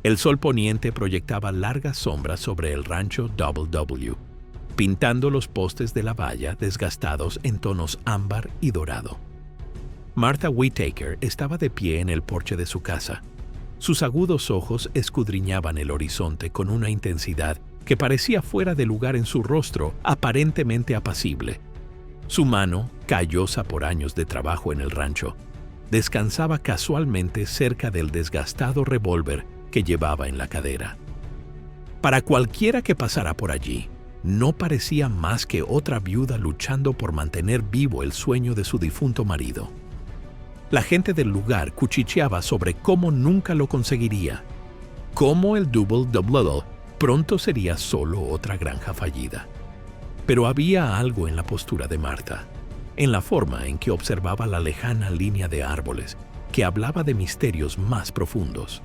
El sol poniente proyectaba largas sombras sobre el rancho Double W, pintando los postes de la valla desgastados en tonos ámbar y dorado. Martha Whittaker estaba de pie en el porche de su casa. Sus agudos ojos escudriñaban el horizonte con una intensidad que parecía fuera de lugar en su rostro aparentemente apacible. Su mano, callosa por años de trabajo en el rancho, descansaba casualmente cerca del desgastado revólver que llevaba en la cadera. Para cualquiera que pasara por allí, no parecía más que otra viuda luchando por mantener vivo el sueño de su difunto marido. La gente del lugar cuchicheaba sobre cómo nunca lo conseguiría, cómo el Double W pronto sería solo otra granja fallida. Pero había algo en la postura de Martha, en la forma en que observaba la lejana línea de árboles, que hablaba de misterios más profundos.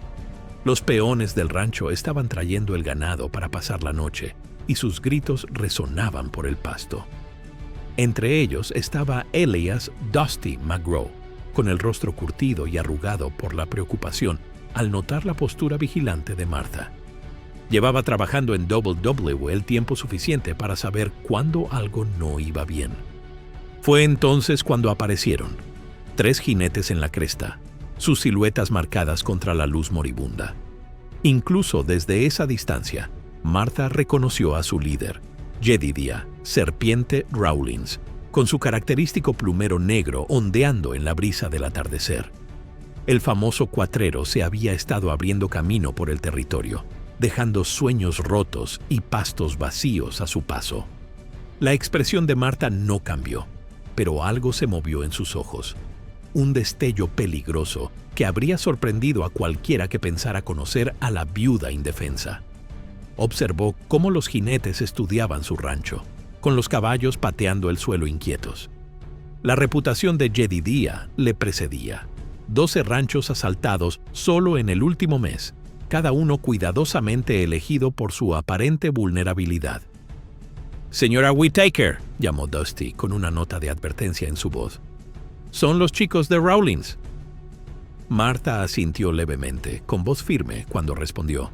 Los peones del rancho estaban trayendo el ganado para pasar la noche, y sus gritos resonaban por el pasto. Entre ellos estaba Elias Dusty McGraw, con el rostro curtido y arrugado por la preocupación al notar la postura vigilante de Martha. Llevaba trabajando en Double W el tiempo suficiente para saber cuándo algo no iba bien. Fue entonces cuando aparecieron, 3 jinetes en la cresta, sus siluetas marcadas contra la luz moribunda. Incluso desde esa distancia, Martha reconoció a su líder, Jedediah Serpiente Rawlins, con su característico plumero negro ondeando en la brisa del atardecer. El famoso cuatrero se había estado abriendo camino por el territorio, dejando sueños rotos y pastos vacíos a su paso. La expresión de Martha no cambió, pero algo se movió en sus ojos. Un destello peligroso que habría sorprendido a cualquiera que pensara conocer a la viuda indefensa. Observó cómo los jinetes estudiaban su rancho, con los caballos pateando el suelo inquietos. La reputación de Jedediah le precedía. 12 ranchos asaltados solo en el último mes, cada uno cuidadosamente elegido por su aparente vulnerabilidad. «Señora Whittaker», llamó Dusty con una nota de advertencia en su voz. «Son los chicos de Rawlins». Martha asintió levemente, con voz firme, cuando respondió.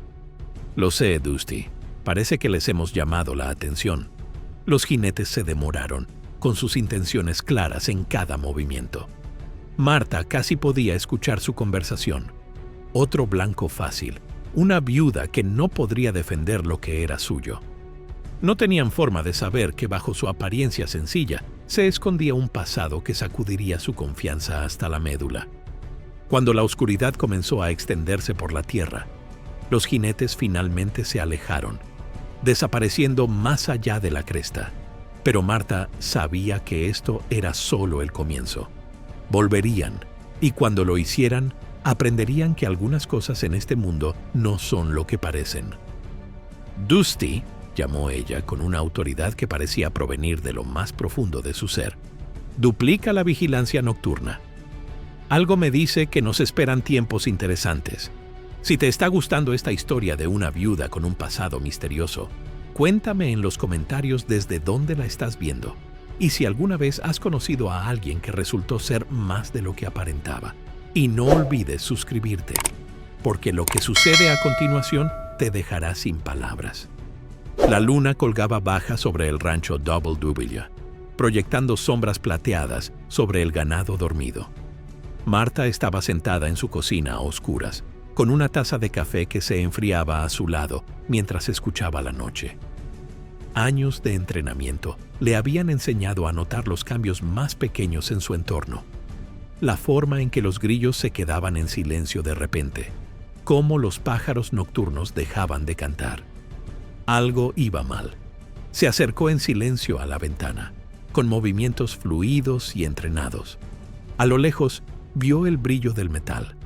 «Lo sé, Dusty. Parece que les hemos llamado la atención». Los jinetes se demoraron, con sus intenciones claras en cada movimiento. Martha casi podía escuchar su conversación. Otro blanco fácil, una viuda que no podría defender lo que era suyo. No tenían forma de saber que bajo su apariencia sencilla se escondía un pasado que sacudiría su confianza hasta la médula. Cuando la oscuridad comenzó a extenderse por la tierra, los jinetes finalmente se alejaron, desapareciendo más allá de la cresta. Pero Martha sabía que esto era solo el comienzo. Volverían, y cuando lo hicieran, aprenderían que algunas cosas en este mundo no son lo que parecen. «Dusty», llamó ella con una autoridad que parecía provenir de lo más profundo de su ser, «duplica la vigilancia nocturna. Algo me dice que nos esperan tiempos interesantes. Si te está gustando esta historia de una viuda con un pasado misterioso, cuéntame en los comentarios desde dónde la estás viendo y si alguna vez has conocido a alguien que resultó ser más de lo que aparentaba. Y no olvides suscribirte, porque lo que sucede a continuación te dejará sin palabras». La luna colgaba baja sobre el rancho Double W, proyectando sombras plateadas sobre el ganado dormido. Martha estaba sentada en su cocina a oscuras, con una taza de café que se enfriaba a su lado mientras escuchaba la noche. Años de entrenamiento le habían enseñado a notar los cambios más pequeños en su entorno. La forma en que los grillos se quedaban en silencio de repente, cómo los pájaros nocturnos dejaban de cantar. Algo iba mal. Se acercó en silencio a la ventana, con movimientos fluidos y entrenados. A lo lejos, vio el brillo del metal.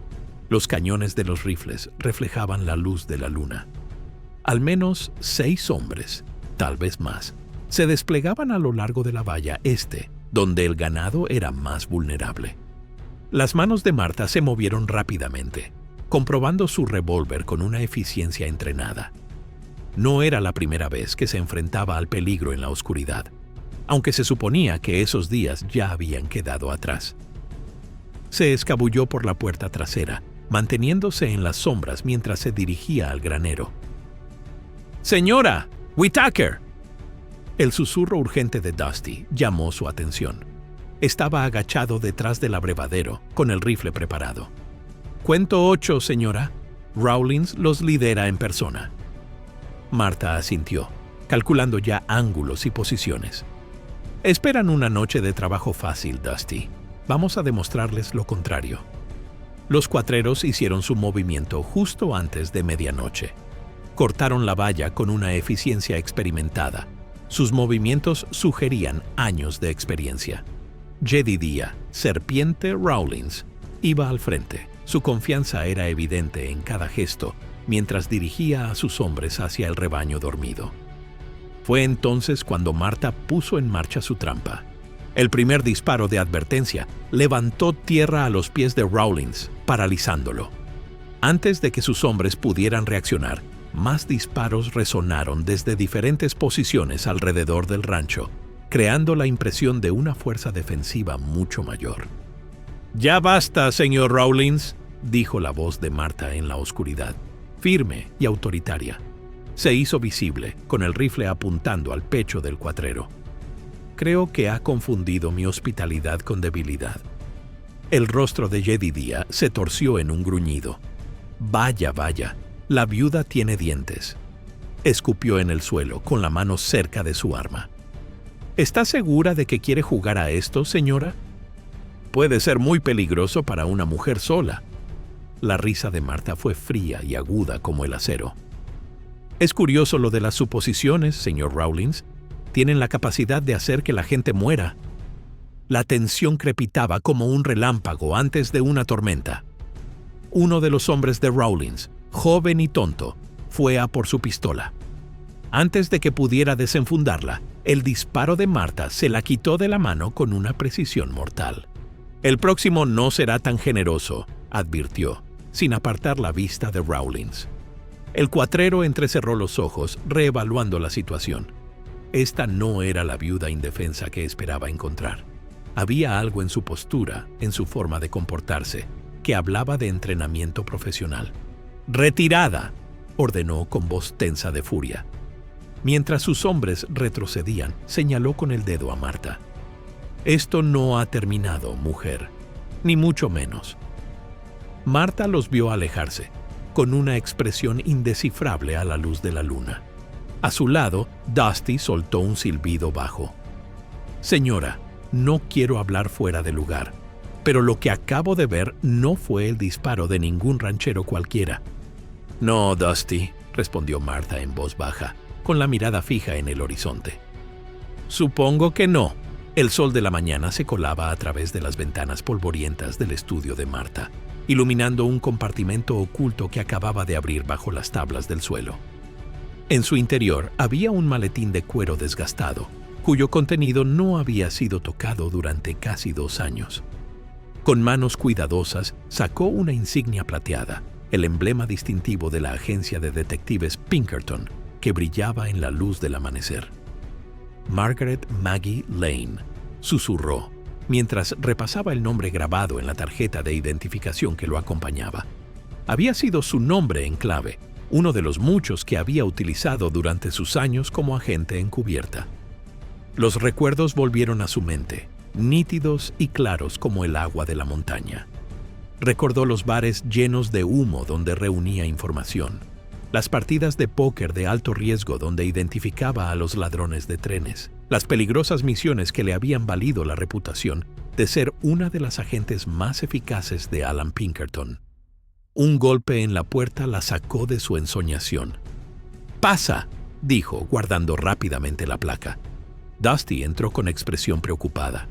Los cañones de los rifles reflejaban la luz de la luna. Al menos 6 hombres, tal vez más, se desplegaban a lo largo de la valla este, donde el ganado era más vulnerable. Las manos de Martha se movieron rápidamente, comprobando su revólver con una eficiencia entrenada. No era la primera vez que se enfrentaba al peligro en la oscuridad, aunque se suponía que esos días ya habían quedado atrás. Se escabulló por la puerta trasera manteniéndose en las sombras mientras se dirigía al granero. ¡Señora! ¡Whitaker! El susurro urgente de Dusty llamó su atención. Estaba agachado detrás del abrevadero, con el rifle preparado. «Cuento 8, señora. Rawlins los lidera en persona». Marta asintió, calculando ya ángulos y posiciones. «Esperan una noche de trabajo fácil, Dusty. Vamos a demostrarles lo contrario». Los cuatreros hicieron su movimiento justo antes de medianoche. Cortaron la valla con una eficiencia experimentada. Sus movimientos sugerían años de experiencia. Jedediah, Serpiente Rawlins, iba al frente. Su confianza era evidente en cada gesto, mientras dirigía a sus hombres hacia el rebaño dormido. Fue entonces cuando Marta puso en marcha su trampa. El primer disparo de advertencia levantó tierra a los pies de Rawlins, paralizándolo. Antes de que sus hombres pudieran reaccionar, más disparos resonaron desde diferentes posiciones alrededor del rancho, creando la impresión de una fuerza defensiva mucho mayor. «Ya basta, señor Rawlins», dijo la voz de Marta en la oscuridad, firme y autoritaria. Se hizo visible, con el rifle apuntando al pecho del cuatrero. «Creo que ha confundido mi hospitalidad con debilidad». El rostro de Jedediah se torció en un gruñido. «Vaya, vaya, la viuda tiene dientes». Escupió en el suelo, con la mano cerca de su arma. «¿Está segura de que quiere jugar a esto, señora? Puede ser muy peligroso para una mujer sola». La risa de Marta fue fría y aguda como el acero. «Es curioso lo de las suposiciones, señor Rawlins. Tienen la capacidad de hacer que la gente muera». La tensión crepitaba como un relámpago antes de una tormenta. Uno de los hombres de Rawlins, joven y tonto, fue a por su pistola. Antes de que pudiera desenfundarla, el disparo de Marta se la quitó de la mano con una precisión mortal. «El próximo no será tan generoso», advirtió, sin apartar la vista de Rawlins. El cuatrero entrecerró los ojos, reevaluando la situación. Esta no era la viuda indefensa que esperaba encontrar. Había algo en su postura, en su forma de comportarse, que hablaba de entrenamiento profesional. «¡Retirada!», ordenó con voz tensa de furia. Mientras sus hombres retrocedían, señaló con el dedo a Marta. «Esto no ha terminado, mujer, ni mucho menos». Marta los vio alejarse, con una expresión indescifrable a la luz de la luna. A su lado, Dusty soltó un silbido bajo. «Señora, no quiero hablar fuera de lugar, pero lo que acabo de ver no fue el disparo de ningún ranchero cualquiera». «No, Dusty», respondió Marta en voz baja, con la mirada fija en el horizonte. «Supongo que no». El sol de la mañana se colaba a través de las ventanas polvorientas del estudio de Marta, iluminando un compartimento oculto que acababa de abrir bajo las tablas del suelo. En su interior había un maletín de cuero desgastado, cuyo contenido no había sido tocado durante casi 2 años. Con manos cuidadosas sacó una insignia plateada, el emblema distintivo de la agencia de detectives Pinkerton, que brillaba en la luz del amanecer. «Margaret Maggie Lane», susurró, mientras repasaba el nombre grabado en la tarjeta de identificación que lo acompañaba. Había sido su nombre en clave, uno de los muchos que había utilizado durante sus años como agente encubierta. Los recuerdos volvieron a su mente, nítidos y claros como el agua de la montaña. Recordó los bares llenos de humo donde reunía información, las partidas de póker de alto riesgo donde identificaba a los ladrones de trenes, las peligrosas misiones que le habían valido la reputación de ser una de las agentes más eficaces de Alan Pinkerton. Un golpe en la puerta la sacó de su ensoñación. «¡Pasa!», dijo, guardando rápidamente la placa. Dusty entró con expresión preocupada.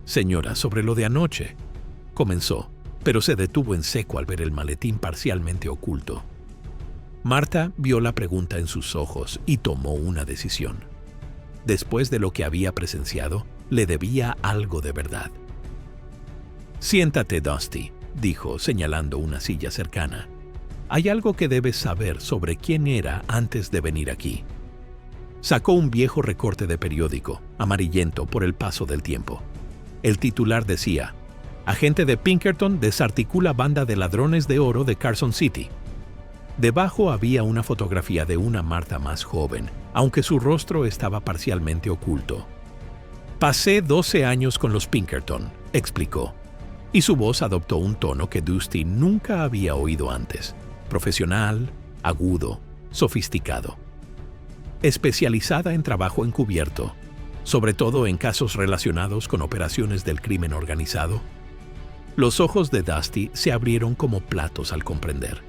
«Señora, sobre lo de anoche», comenzó, pero se detuvo en seco al ver el maletín parcialmente oculto. Marta vio la pregunta en sus ojos y tomó una decisión. Después de lo que había presenciado, le debía algo de verdad. «Siéntate, Dusty», dijo, señalando una silla cercana. «Hay algo que debes saber sobre quién era antes de venir aquí». Sacó un viejo recorte de periódico, amarillento por el paso del tiempo. El titular decía: Agente de Pinkerton desarticula banda de ladrones de oro de Carson City. Debajo había una fotografía de una Martha más joven, aunque su rostro estaba parcialmente oculto. Pasé 12 años con los Pinkerton, explicó, y su voz adoptó un tono que Dusty nunca había oído antes: profesional, agudo, sofisticado. Especializada en trabajo encubierto, sobre todo en casos relacionados con operaciones del crimen organizado. Los ojos de Dusty se abrieron como platos al comprender.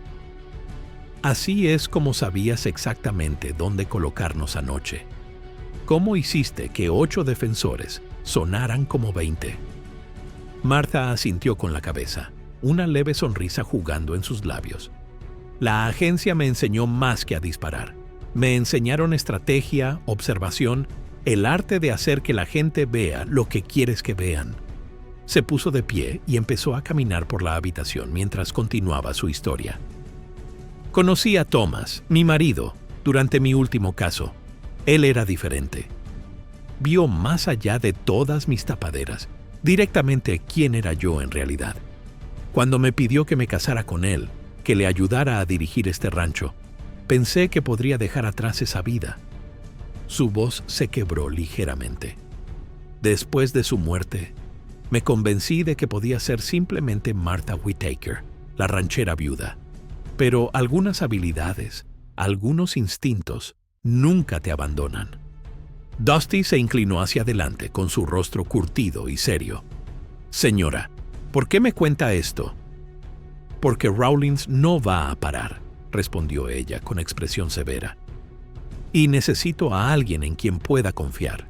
Así es como sabías exactamente dónde colocarnos anoche. ¿Cómo hiciste que 8 defensores sonaran como 20? Martha asintió con la cabeza, una leve sonrisa jugando en sus labios. La agencia me enseñó más que a disparar. Me enseñaron estrategia, observación, el arte de hacer que la gente vea lo que quieres que vean. Se puso de pie y empezó a caminar por la habitación mientras continuaba su historia. Conocí a Thomas, mi marido, durante mi último caso. Él era diferente. Vio más allá de todas mis tapaderas, directamente quién era yo en realidad. Cuando me pidió que me casara con él, que le ayudara a dirigir este rancho, pensé que podría dejar atrás esa vida. Su voz se quebró ligeramente. Después de su muerte, me convencí de que podía ser simplemente Martha Whittaker, la ranchera viuda. Pero algunas habilidades, algunos instintos, nunca te abandonan. Dusty se inclinó hacia adelante con su rostro curtido y serio. Señora, ¿por qué me cuenta esto? Porque Rawlins no va a parar, respondió ella con expresión severa. Y necesito a alguien en quien pueda confiar.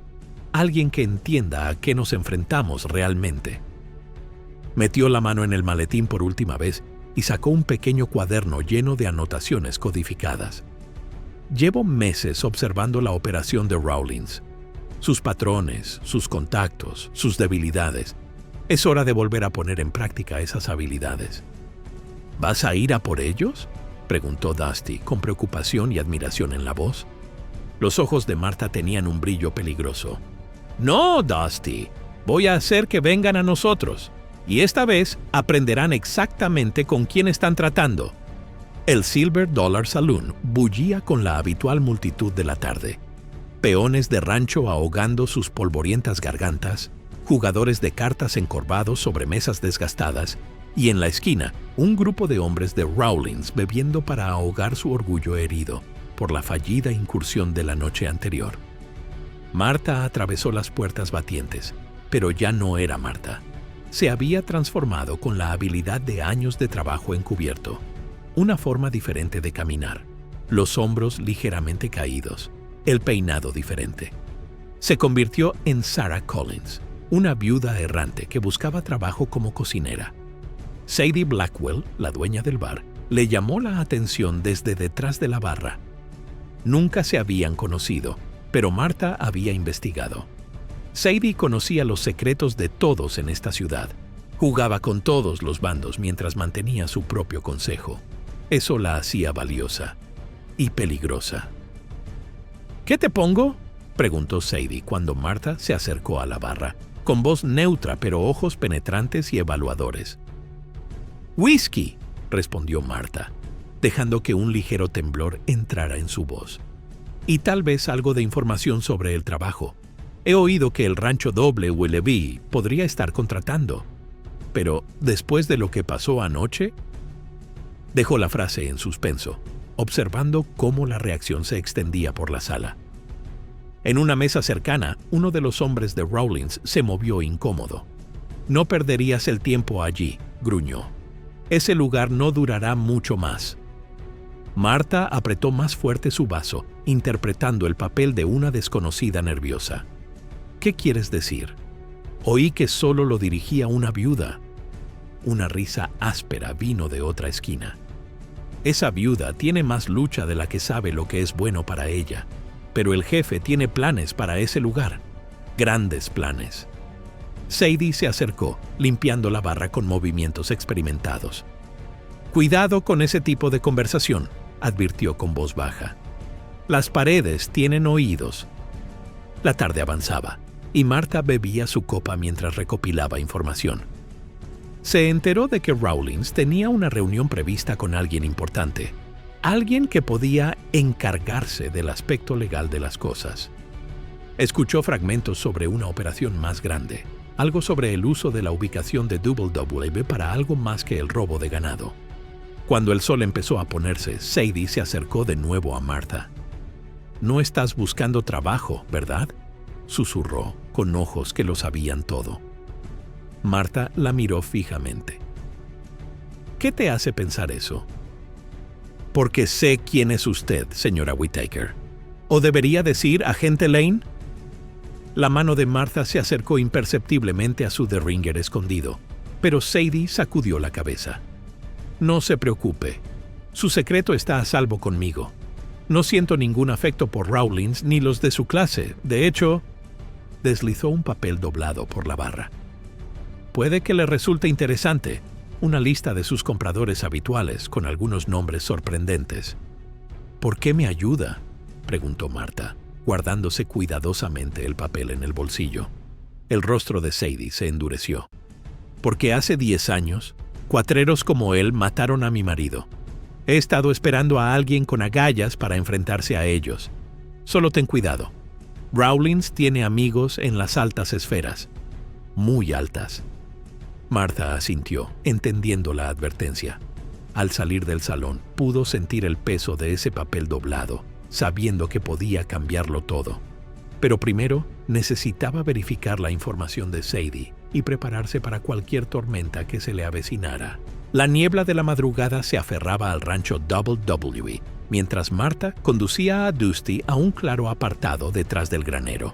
Alguien que entienda a qué nos enfrentamos realmente. Metió la mano en el maletín por última vez y sacó un pequeño cuaderno lleno de anotaciones codificadas. Llevo meses observando la operación de Rawlins, sus patrones, sus contactos, sus debilidades. Es hora de volver a poner en práctica esas habilidades. ¿Vas a ir a por ellos?, preguntó Dusty con preocupación y admiración en la voz. Los ojos de Martha tenían un brillo peligroso. No, Dusty, voy a hacer que vengan a nosotros, y esta vez aprenderán exactamente con quién están tratando. El Silver Dollar Saloon bullía con la habitual multitud de la tarde. Peones de rancho ahogando sus polvorientas gargantas, jugadores de cartas encorvados sobre mesas desgastadas, y en la esquina, un grupo de hombres de Rawlins bebiendo para ahogar su orgullo herido por la fallida incursión de la noche anterior. Martha atravesó las puertas batientes, pero ya no era Martha. Se había transformado con la habilidad de años de trabajo encubierto. Una forma diferente de caminar, los hombros ligeramente caídos, el peinado diferente. Se convirtió en Sarah Collins, una viuda errante que buscaba trabajo como cocinera. Sadie Blackwell, la dueña del bar, le llamó la atención desde detrás de la barra. Nunca se habían conocido, pero Martha había investigado. Sadie conocía los secretos de todos en esta ciudad. Jugaba con todos los bandos mientras mantenía su propio consejo. Eso la hacía valiosa y peligrosa. ¿Qué te pongo?, preguntó Sadie cuando Martha se acercó a la barra, con voz neutra pero ojos penetrantes y evaluadores. «Whisky», respondió Martha, dejando que un ligero temblor entrara en su voz. «Y tal vez algo de información sobre el trabajo. He oído que el rancho W.L.B. podría estar contratando. Pero, después de lo que pasó anoche...» Dejó la frase en suspenso, observando cómo la reacción se extendía por la sala. En una mesa cercana, uno de los hombres de Rawlins se movió incómodo. «No perderías el tiempo allí», gruñó. «Ese lugar no durará mucho más». Martha apretó más fuerte su vaso, interpretando el papel de una desconocida nerviosa. «¿Qué quieres decir? Oí que solo lo dirigía una viuda». Una risa áspera vino de otra esquina. «Esa viuda tiene más lucha de la que sabe lo que es bueno para ella, pero el jefe tiene planes para ese lugar, grandes planes». Sadie se acercó, limpiando la barra con movimientos experimentados. «Cuidado con ese tipo de conversación», advirtió con voz baja. «Las paredes tienen oídos». La tarde avanzaba, y Martha bebía su copa mientras recopilaba información. Se enteró de que Rawlins tenía una reunión prevista con alguien importante, alguien que podía encargarse del aspecto legal de las cosas. Escuchó fragmentos sobre una operación más grande, algo sobre el uso de la ubicación de Double W para algo más que el robo de ganado. Cuando el sol empezó a ponerse, Sadie se acercó de nuevo a Martha. «No estás buscando trabajo, ¿verdad?», susurró, con ojos que lo sabían todo. Martha la miró fijamente. «¿Qué te hace pensar eso?». «Porque sé quién es usted, señora Whittaker. ¿O debería decir agente Lane?». La mano de Martha se acercó imperceptiblemente a su derringer escondido, pero Sadie sacudió la cabeza. «No se preocupe. Su secreto está a salvo conmigo. No siento ningún afecto por Rawlins ni los de su clase. De hecho», deslizó un papel doblado por la barra. «Puede que le resulte interesante. Una lista de sus compradores habituales con algunos nombres sorprendentes». «¿Por qué me ayuda?», preguntó Martha, guardándose cuidadosamente el papel en el bolsillo. El rostro de Sadie se endureció. «Porque hace 10 años, cuatreros como él mataron a mi marido. He estado esperando a alguien con agallas para enfrentarse a ellos. Solo ten cuidado. Rawlins tiene amigos en las altas esferas. Muy altas». Martha asintió, entendiendo la advertencia. Al salir del salón, pudo sentir el peso de ese papel doblado, sabiendo que podía cambiarlo todo. Pero primero necesitaba verificar la información de Sadie y prepararse para cualquier tormenta que se le avecinara. La niebla de la madrugada se aferraba al rancho Double W, mientras Martha conducía a Dusty a un claro apartado detrás del granero.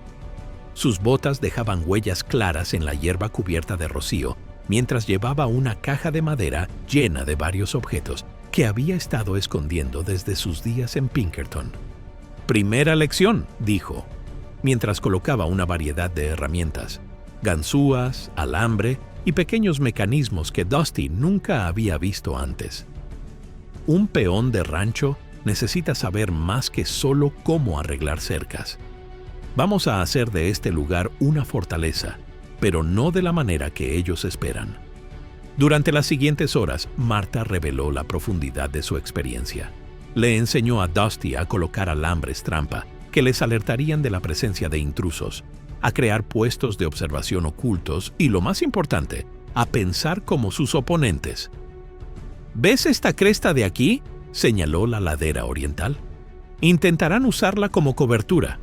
Sus botas dejaban huellas claras en la hierba cubierta de rocío, mientras llevaba una caja de madera llena de varios objetos que había estado escondiendo desde sus días en Pinkerton. «Primera lección», dijo, mientras colocaba una variedad de herramientas, ganzúas, alambre y pequeños mecanismos que Dusty nunca había visto antes. Un peón de rancho necesita saber más que solo cómo arreglar cercas. Vamos a hacer de este lugar una fortaleza, pero no de la manera que ellos esperan. Durante las siguientes horas, Martha reveló la profundidad de su experiencia. Le enseñó a Dusty a colocar alambres trampa que les alertarían de la presencia de intrusos, a crear puestos de observación ocultos y, lo más importante, a pensar como sus oponentes. «¿Ves esta cresta de aquí?», señaló la ladera oriental. «Intentarán usarla como cobertura,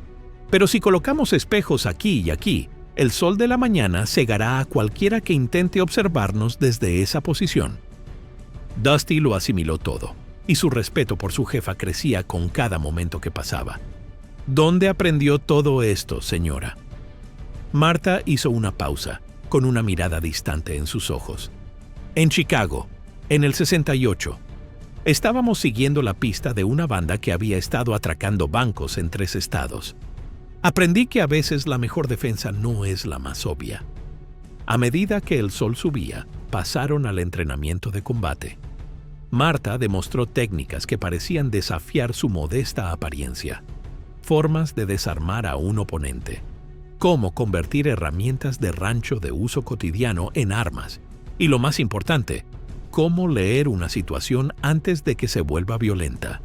pero si colocamos espejos aquí y aquí, el sol de la mañana cegará a cualquiera que intente observarnos desde esa posición». Dusty lo asimiló todo, y su respeto por su jefa crecía con cada momento que pasaba. «¿Dónde aprendió todo esto, señora?». Martha hizo una pausa, con una mirada distante en sus ojos. «En Chicago, en el 68. Estábamos siguiendo la pista de una banda que había estado atracando bancos en 3 estados. Aprendí que a veces la mejor defensa no es la más obvia». A medida que el sol subía, pasaron al entrenamiento de combate. Martha demostró técnicas que parecían desafiar su modesta apariencia. Formas de desarmar a un oponente. Cómo convertir herramientas de rancho de uso cotidiano en armas. Y lo más importante, cómo leer una situación antes de que se vuelva violenta.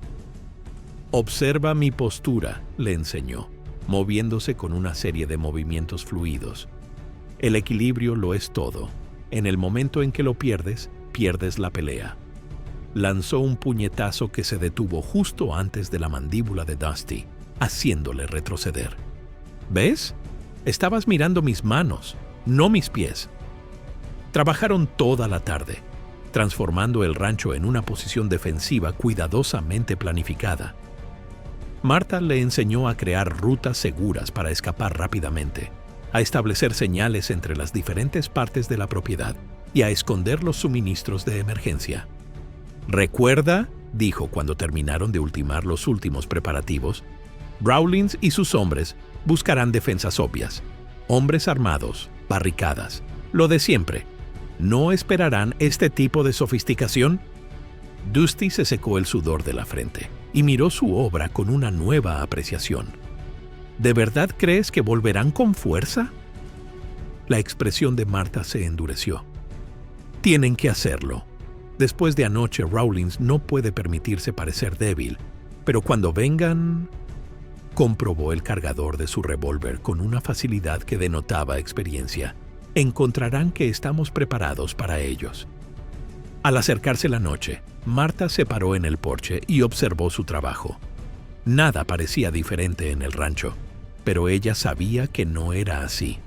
«Observa mi postura», le enseñó, moviéndose con una serie de movimientos fluidos. «El equilibrio lo es todo. En el momento en que lo pierdes, pierdes la pelea». Lanzó un puñetazo que se detuvo justo antes de la mandíbula de Dusty, haciéndole retroceder. «¿Ves? Estabas mirando mis manos, no mis pies». Trabajaron toda la tarde, transformando el rancho en una posición defensiva cuidadosamente planificada. Martha le enseñó a crear rutas seguras para escapar rápidamente, a establecer señales entre las diferentes partes de la propiedad y a esconder los suministros de emergencia. «Recuerda», dijo cuando terminaron de ultimar los últimos preparativos, «Rawlins y sus hombres buscarán defensas obvias, hombres armados, barricadas, lo de siempre. ¿No esperarán este tipo de sofisticación?». Dusty se secó el sudor de la frente y miró su obra con una nueva apreciación. «¿De verdad crees que volverán con fuerza?». La expresión de Martha se endureció. Tienen que hacerlo. Después de anoche, Rawlins no puede permitirse parecer débil, pero cuando vengan... Comprobó el cargador de su revólver con una facilidad que denotaba experiencia. Encontrarán que estamos preparados para ellos. Al acercarse la noche, Marta se paró en el porche y observó su trabajo. Nada parecía diferente en el rancho, pero ella sabía que no era así.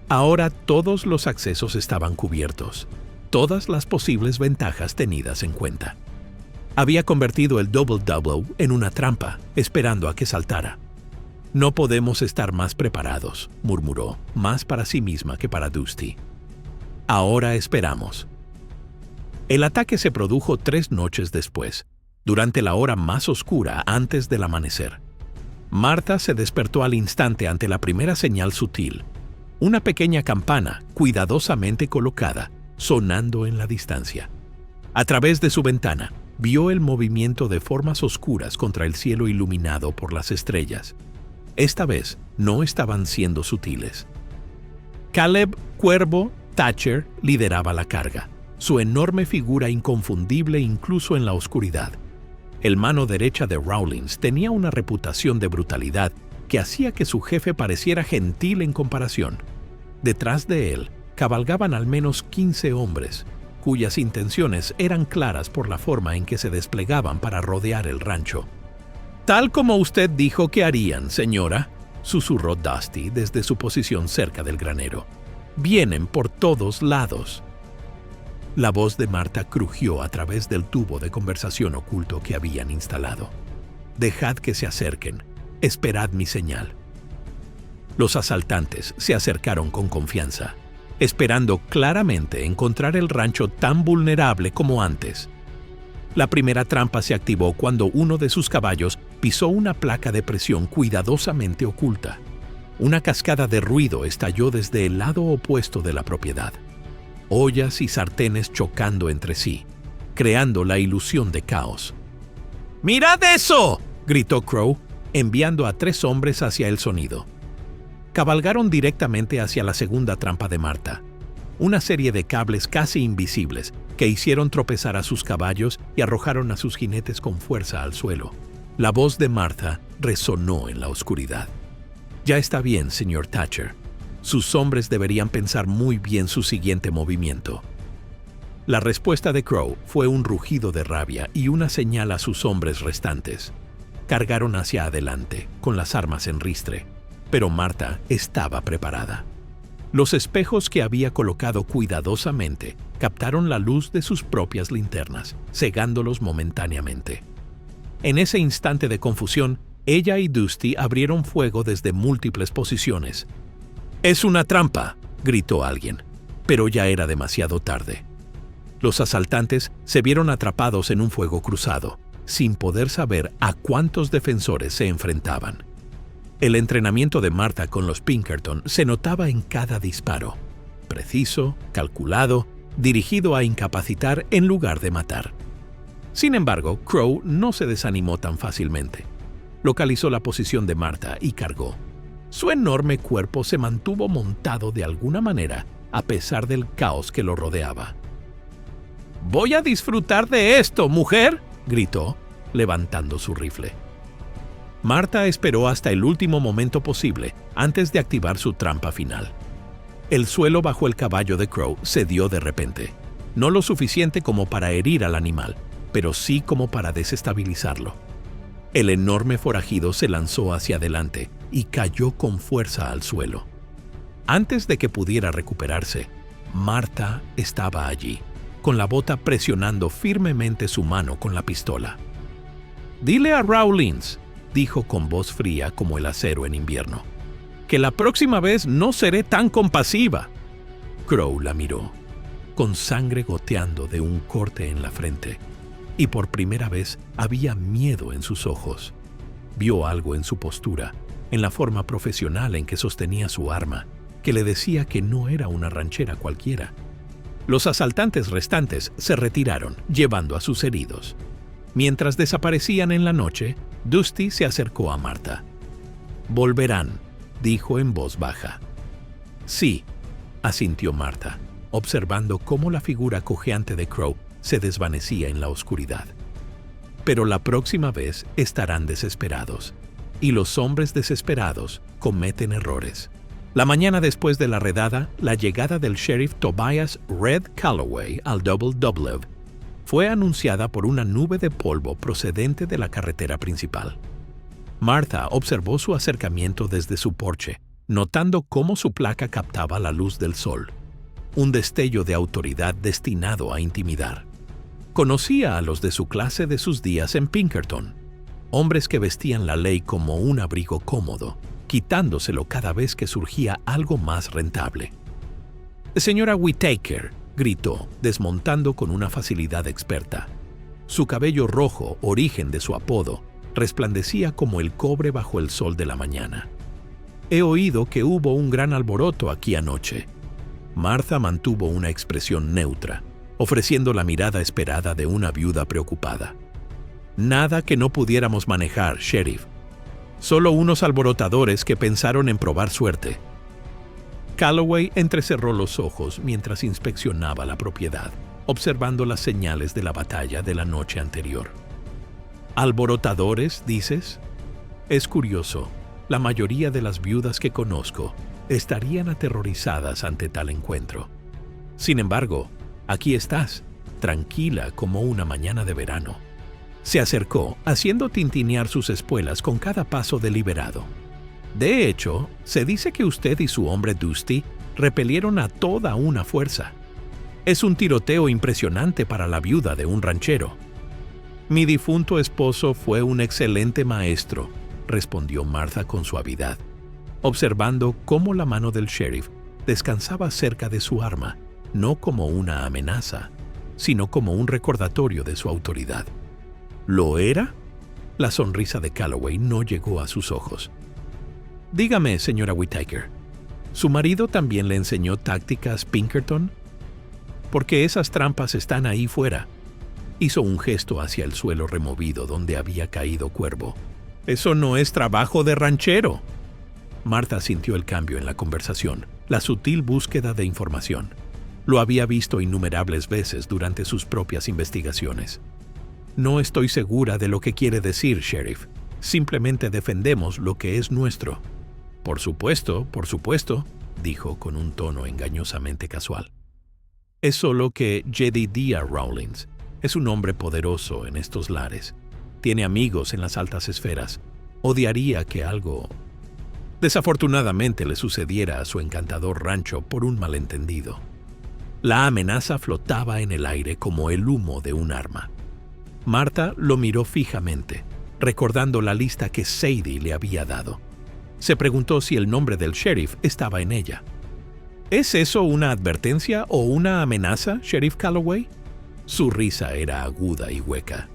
Ahora todos los accesos estaban cubiertos, todas las posibles ventajas tenidas en cuenta. Había convertido el double-double en una trampa, esperando a que saltara. «No podemos estar más preparados», murmuró, más para sí misma que para Dusty. «Ahora esperamos». El ataque se produjo 3 noches después, durante la hora más oscura antes del amanecer. Marta se despertó al instante ante la primera señal sutil, una pequeña campana cuidadosamente colocada, sonando en la distancia. A través de su ventana, vio el movimiento de formas oscuras contra el cielo iluminado por las estrellas. Esta vez no estaban siendo sutiles. Caleb Cuervo Thatcher lideraba la carga, su enorme figura inconfundible incluso en la oscuridad. El mano derecha de Rawlins tenía una reputación de brutalidad que hacía que su jefe pareciera gentil en comparación. Detrás de él cabalgaban al menos 15 hombres, cuyas intenciones eran claras por la forma en que se desplegaban para rodear el rancho. «Tal como usted dijo que harían, señora», susurró Dusty desde su posición cerca del granero. «Vienen por todos lados». La voz de Marta crujió a través del tubo de conversación oculto que habían instalado. «Dejad que se acerquen. Esperad mi señal». Los asaltantes se acercaron con confianza, esperando claramente encontrar el rancho tan vulnerable como antes. La primera trampa se activó cuando uno de sus caballos pisó una placa de presión cuidadosamente oculta. Una cascada de ruido estalló desde el lado opuesto de la propiedad. Ollas y sartenes chocando entre sí, creando la ilusión de caos. «¡Mirad eso!», gritó Crow, enviando a 3 hombres hacia el sonido. Cabalgaron directamente hacia la segunda trampa de Marta, una serie de cables casi invisibles que hicieron tropezar a sus caballos y arrojaron a sus jinetes con fuerza al suelo. La voz de Marta resonó en la oscuridad. «Ya está bien, señor Thatcher. Sus hombres deberían pensar muy bien su siguiente movimiento». La respuesta de Crow fue un rugido de rabia y una señal a sus hombres restantes. Cargaron hacia adelante, con las armas en ristre, pero Marta estaba preparada. Los espejos que había colocado cuidadosamente captaron la luz de sus propias linternas, cegándolos momentáneamente. En ese instante de confusión, ella y Dusty abrieron fuego desde múltiples posiciones. «¡Es una trampa!», gritó alguien, pero ya era demasiado tarde. Los asaltantes se vieron atrapados en un fuego cruzado, sin poder saber a cuántos defensores se enfrentaban. El entrenamiento de Marta con los Pinkerton se notaba en cada disparo. Preciso, calculado, dirigido a incapacitar en lugar de matar. Sin embargo, Crow no se desanimó tan fácilmente. Localizó la posición de Marta y cargó. Su enorme cuerpo se mantuvo montado de alguna manera, a pesar del caos que lo rodeaba. «¡Voy a disfrutar de esto, mujer!», gritó, levantando su rifle. Marta esperó hasta el último momento posible antes de activar su trampa final. El suelo bajo el caballo de Crow cedió de repente, no lo suficiente como para herir al animal, pero sí como para desestabilizarlo. El enorme forajido se lanzó hacia adelante y cayó con fuerza al suelo. Antes de que pudiera recuperarse, Marta estaba allí, con la bota presionando firmemente su mano con la pistola. «Dile a Rawlins», dijo con voz fría como el acero en invierno, «que la próxima vez no seré tan compasiva». Crow la miró, con sangre goteando de un corte en la frente, y por primera vez había miedo en sus ojos. Vio algo en su postura, en la forma profesional en que sostenía su arma, que le decía que no era una ranchera cualquiera. Los asaltantes restantes se retiraron, llevando a sus heridos. Mientras desaparecían en la noche, Dusty se acercó a Marta. «Volverán», dijo en voz baja. «Sí», asintió Marta, observando cómo la figura cojeante de Crow se desvanecía en la oscuridad. Pero la próxima vez estarán desesperados, y los hombres desesperados cometen errores. La mañana después de la redada, la llegada del sheriff Tobias Red Calloway al Double Double fue anunciada por una nube de polvo procedente de la carretera principal. Martha observó su acercamiento desde su porche, notando cómo su placa captaba la luz del sol, un destello de autoridad destinado a intimidar. Conocía a los de su clase de sus días en Pinkerton, hombres que vestían la ley como un abrigo cómodo, quitándoselo cada vez que surgía algo más rentable. «Señora Whittaker», gritó, desmontando con una facilidad experta. Su cabello rojo, origen de su apodo, resplandecía como el cobre bajo el sol de la mañana. «He oído que hubo un gran alboroto aquí anoche». Martha mantuvo una expresión neutra, ofreciendo la mirada esperada de una viuda preocupada. «Nada que no pudiéramos manejar, sheriff. Solo unos alborotadores que pensaron en probar suerte». Calloway entrecerró los ojos mientras inspeccionaba la propiedad, observando las señales de la batalla de la noche anterior. «¿Alborotadores, dices? Es curioso. La mayoría de las viudas que conozco estarían aterrorizadas ante tal encuentro. Sin embargo, aquí estás, tranquila como una mañana de verano». Se acercó, haciendo tintinear sus espuelas con cada paso deliberado. «De hecho, se dice que usted y su hombre Dusty repelieron a toda una fuerza. Es un tiroteo impresionante para la viuda de un ranchero». «Mi difunto esposo fue un excelente maestro», respondió Martha con suavidad, observando cómo la mano del sheriff descansaba cerca de su arma, no como una amenaza, sino como un recordatorio de su autoridad. ¿Lo era? La sonrisa de Calloway no llegó a sus ojos. «Dígame, señora Whittaker, ¿su marido también le enseñó tácticas Pinkerton? Porque esas trampas están ahí fuera». Hizo un gesto hacia el suelo removido donde había caído Cuervo. «Eso no es trabajo de ranchero». Martha sintió el cambio en la conversación, la sutil búsqueda de información. Lo había visto innumerables veces durante sus propias investigaciones. «No estoy segura de lo que quiere decir, sheriff. Simplemente defendemos lo que es nuestro». Por supuesto», dijo con un tono engañosamente casual. «Es solo que Jedediah Rawlins es un hombre poderoso en estos lares. Tiene amigos en las altas esferas. Odiaría que algo desafortunadamente le sucediera a su encantador rancho por un malentendido». La amenaza flotaba en el aire como el humo de un arma. Martha lo miró fijamente, recordando la lista que Sadie le había dado. Se preguntó si el nombre del sheriff estaba en ella. «¿Es eso una advertencia o una amenaza, Sheriff Calloway?» Su risa era aguda y hueca.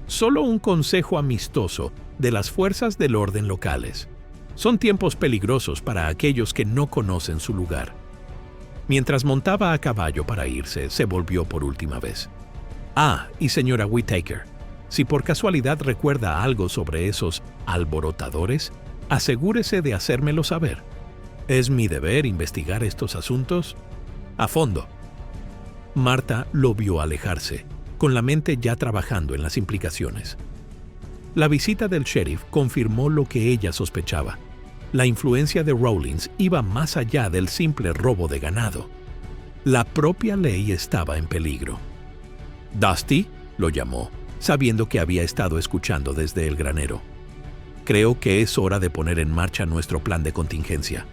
«Solo un consejo amistoso de las fuerzas del orden locales. Son tiempos peligrosos para aquellos que no conocen su lugar». Mientras montaba a caballo para irse, se volvió por última vez. «Ah, y señora Whittaker, si por casualidad recuerda algo sobre esos alborotadores, asegúrese de hacérmelo saber. Es mi deber investigar estos asuntos a fondo». Martha lo vio alejarse, con la mente ya trabajando en las implicaciones. La visita del sheriff confirmó lo que ella sospechaba. La influencia de Rawlins iba más allá del simple robo de ganado. La propia ley estaba en peligro. «Dusty», lo llamó, sabiendo que había estado escuchando desde el granero. «Creo que es hora de poner en marcha nuestro plan de contingencia.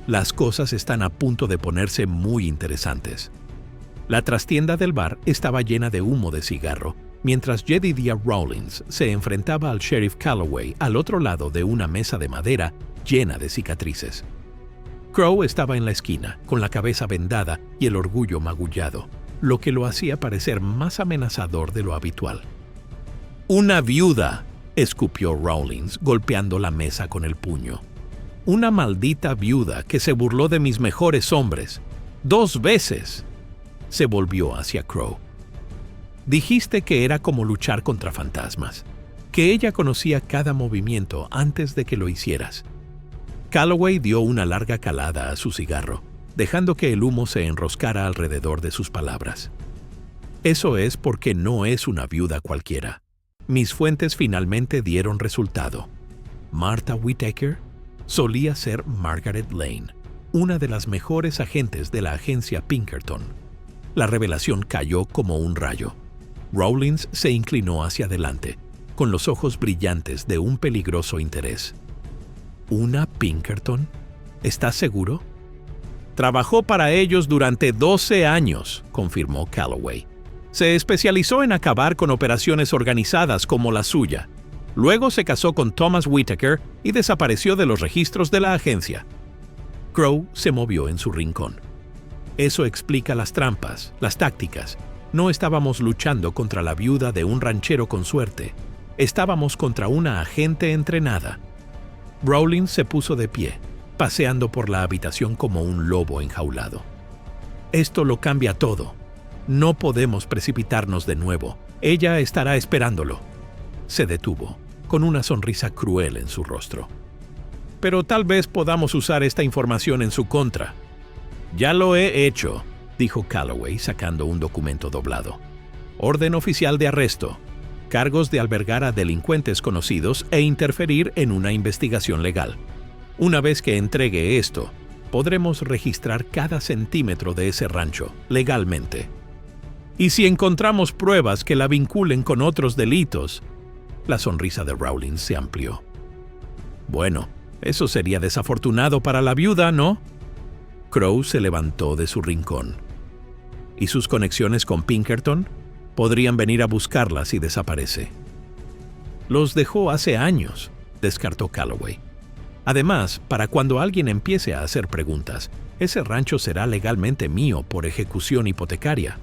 Las cosas están a punto de ponerse muy interesantes». La trastienda del bar estaba llena de humo de cigarro, mientras Jedediah Rawlins se enfrentaba al sheriff Calloway al otro lado de una mesa de madera llena de cicatrices. Crow estaba en la esquina, con la cabeza vendada y el orgullo magullado, lo que lo hacía parecer más amenazador de lo habitual. «Una viuda», escupió Rawlins, golpeando la mesa con el puño. «Una maldita viuda que se burló de mis mejores hombres. 2 veces». Se volvió hacia Crow. «Dijiste que era como luchar contra fantasmas, que ella conocía cada movimiento antes de que lo hicieras». Calloway dio una larga calada a su cigarro, dejando que el humo se enroscara alrededor de sus palabras. Eso es porque no es una viuda cualquiera. Mis fuentes finalmente dieron resultado. Martha Whittaker solía ser Margaret Lane, una de las mejores agentes de la agencia Pinkerton. La revelación cayó como un rayo. Rawlins se inclinó hacia adelante, con los ojos brillantes de un peligroso interés. ¿Una Pinkerton? ¿Estás seguro? Trabajó para ellos durante 12 años, confirmó Calloway. Se especializó en acabar con operaciones organizadas como la suya. Luego se casó con Thomas Whittaker y desapareció de los registros de la agencia. Crowe se movió en su rincón. Eso explica las trampas, las tácticas. No estábamos luchando contra la viuda de un ranchero con suerte. Estábamos contra una agente entrenada. Rawlins se puso de pie, paseando por la habitación como un lobo enjaulado. Esto lo cambia todo. No podemos precipitarnos de nuevo. Ella estará esperándolo. Se detuvo, con una sonrisa cruel en su rostro. Pero tal vez podamos usar esta información en su contra. Ya lo he hecho, dijo Calloway sacando un documento doblado. Orden oficial de arresto. Cargos de albergar a delincuentes conocidos e interferir en una investigación legal. Una vez que entregue esto, podremos registrar cada centímetro de ese rancho, legalmente. Y si encontramos pruebas que la vinculen con otros delitos, la sonrisa de Rawlins se amplió. Bueno, eso sería desafortunado para la viuda, ¿no? Crowe se levantó de su rincón. ¿Y sus conexiones con Pinkerton? Podrían venir a buscarla si desaparece. Los dejó hace años, descartó Calloway. Además, para cuando alguien empiece a hacer preguntas, ese rancho será legalmente mío por ejecución hipotecaria.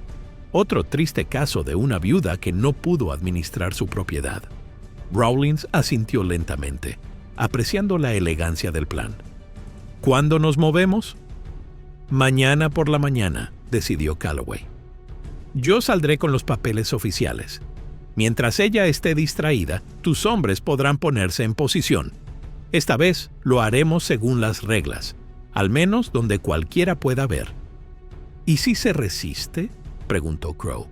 Otro triste caso de una viuda que no pudo administrar su propiedad. Rawlins asintió lentamente, apreciando la elegancia del plan. ¿Cuándo nos movemos? Mañana por la mañana, decidió Calloway. Yo saldré con los papeles oficiales. Mientras ella esté distraída, tus hombres podrán ponerse en posición. Esta vez lo haremos según las reglas, al menos donde cualquiera pueda ver. ¿Y si se resiste?, preguntó Crowe,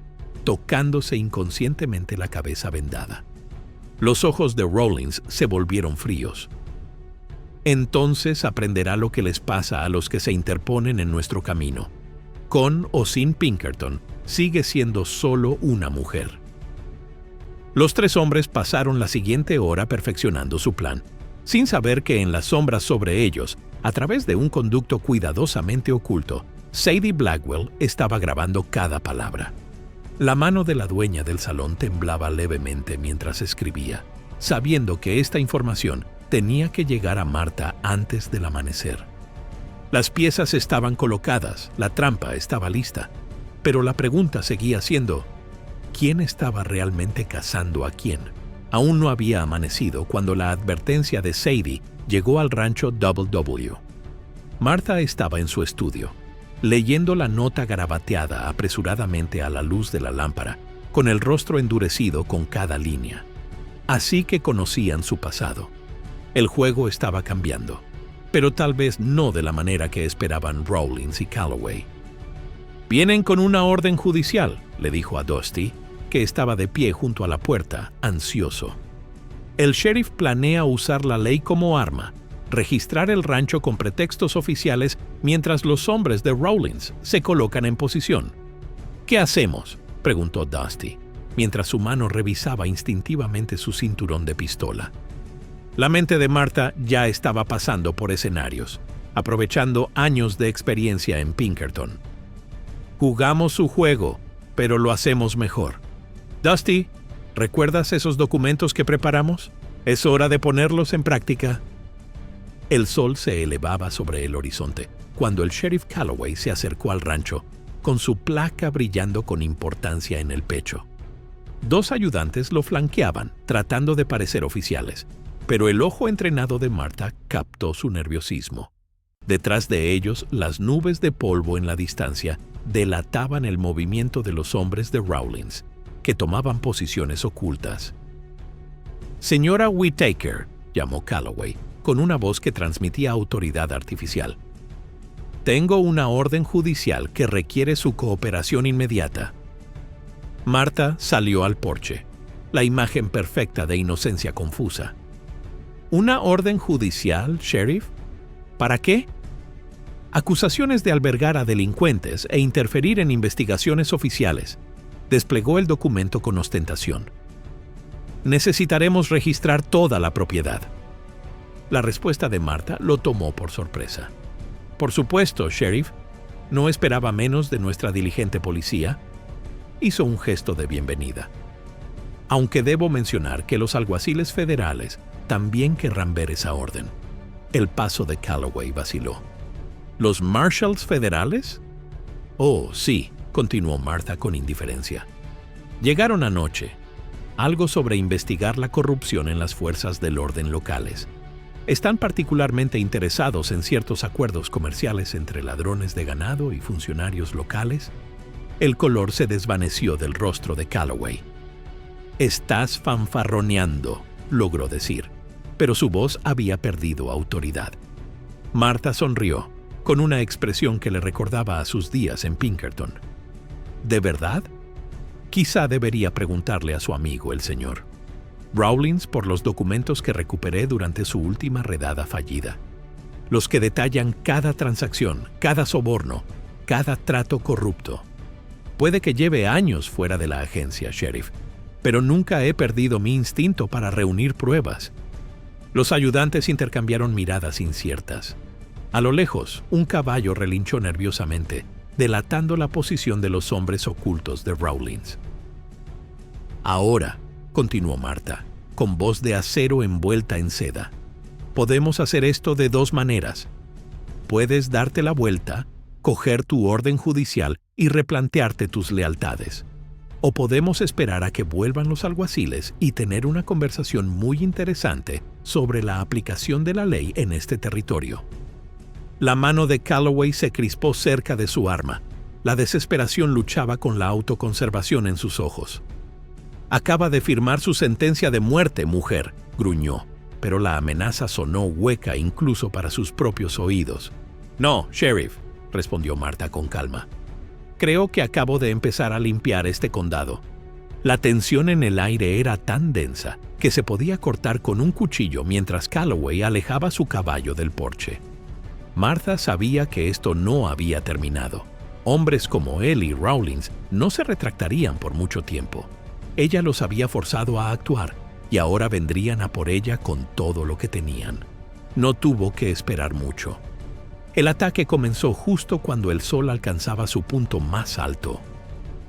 tocándose inconscientemente la cabeza vendada. Los ojos de Rawlins se volvieron fríos. Entonces aprenderá lo que les pasa a los que se interponen en nuestro camino. Con o sin Pinkerton, sigue siendo solo una mujer. Los tres hombres pasaron la siguiente hora perfeccionando su plan, sin saber que en las sombras sobre ellos, a través de un conducto cuidadosamente oculto, Sadie Blackwell estaba grabando cada palabra. La mano de la dueña del salón temblaba levemente mientras escribía, sabiendo que esta información tenía que llegar a Martha antes del amanecer. Las piezas estaban colocadas, la trampa estaba lista, pero la pregunta seguía siendo, ¿quién estaba realmente cazando a quién? Aún no había amanecido cuando la advertencia de Sadie llegó al rancho Double W. Martha estaba en su estudio, leyendo la nota garabateada apresuradamente a la luz de la lámpara, con el rostro endurecido con cada línea. Así que conocían su pasado. El juego estaba cambiando, pero tal vez no de la manera que esperaban Rawlins y Calloway. «Vienen con una orden judicial», le dijo a Dusty, que estaba de pie junto a la puerta, ansioso. «El sheriff planea usar la ley como arma, registrar el rancho con pretextos oficiales mientras los hombres de Rawlins se colocan en posición». «¿Qué hacemos?», preguntó Dusty, mientras su mano revisaba instintivamente su cinturón de pistola. La mente de Martha ya estaba pasando por escenarios, aprovechando años de experiencia en Pinkerton. «Jugamos su juego, pero lo hacemos mejor. Dusty, ¿recuerdas esos documentos que preparamos? Es hora de ponerlos en práctica». El sol se elevaba sobre el horizonte cuando el sheriff Calloway se acercó al rancho, con su placa brillando con importancia en el pecho. Dos ayudantes lo flanqueaban, tratando de parecer oficiales, pero el ojo entrenado de Martha captó su nerviosismo. Detrás de ellos, las nubes de polvo en la distancia delataban el movimiento de los hombres de Rawlins, que tomaban posiciones ocultas. «Señora Whittaker», llamó Calloway, con una voz que transmitía autoridad artificial. Tengo una orden judicial que requiere su cooperación inmediata. Marta salió al porche, la imagen perfecta de inocencia confusa. ¿Una orden judicial, sheriff? ¿Para qué? Acusaciones de albergar a delincuentes e interferir en investigaciones oficiales. Desplegó el documento con ostentación. Necesitaremos registrar toda la propiedad. La respuesta de Marta lo tomó por sorpresa. Por supuesto, sheriff. No esperaba menos de nuestra diligente policía. Hizo un gesto de bienvenida. Aunque debo mencionar que los alguaciles federales también querrán ver esa orden. El paso de Calloway vaciló. ¿Los marshals federales? Oh, sí, continuó Martha con indiferencia. Llegaron anoche. Algo sobre investigar la corrupción en las fuerzas del orden locales. Están particularmente interesados en ciertos acuerdos comerciales entre ladrones de ganado y funcionarios locales. El color se desvaneció del rostro de Calloway. «Estás fanfarroneando», logró decir, pero su voz había perdido autoridad. Martha sonrió, con una expresión que le recordaba a sus días en Pinkerton. ¿De verdad? Quizá debería preguntarle a su amigo, el señor Rawlins, por los documentos que recuperé durante su última redada fallida. Los que detallan cada transacción, cada soborno, cada trato corrupto. Puede que lleve años fuera de la agencia, sheriff, pero nunca he perdido mi instinto para reunir pruebas. Los ayudantes intercambiaron miradas inciertas. A lo lejos, un caballo relinchó nerviosamente, delatando la posición de los hombres ocultos de Rawlins. Ahora, continuó Martha, con voz de acero envuelta en seda, podemos hacer esto de dos maneras. Puedes darte la vuelta, coger tu orden judicial y replantearte tus lealtades. O podemos esperar a que vuelvan los alguaciles y tener una conversación muy interesante sobre la aplicación de la ley en este territorio. La mano de Calloway se crispó cerca de su arma. La desesperación luchaba con la autoconservación en sus ojos. «Acaba de firmar su sentencia de muerte, mujer», gruñó, pero la amenaza sonó hueca incluso para sus propios oídos. «No, sheriff», respondió Martha con calma. «Creo que acabo de empezar a limpiar este condado». La tensión en el aire era tan densa que se podía cortar con un cuchillo mientras Calloway alejaba su caballo del porche. Martha sabía que esto no había terminado. Hombres como él y Rawlins no se retractarían por mucho tiempo. Ella los había forzado a actuar y ahora vendrían a por ella con todo lo que tenían. No tuvo que esperar mucho. El ataque comenzó justo cuando el sol alcanzaba su punto más alto.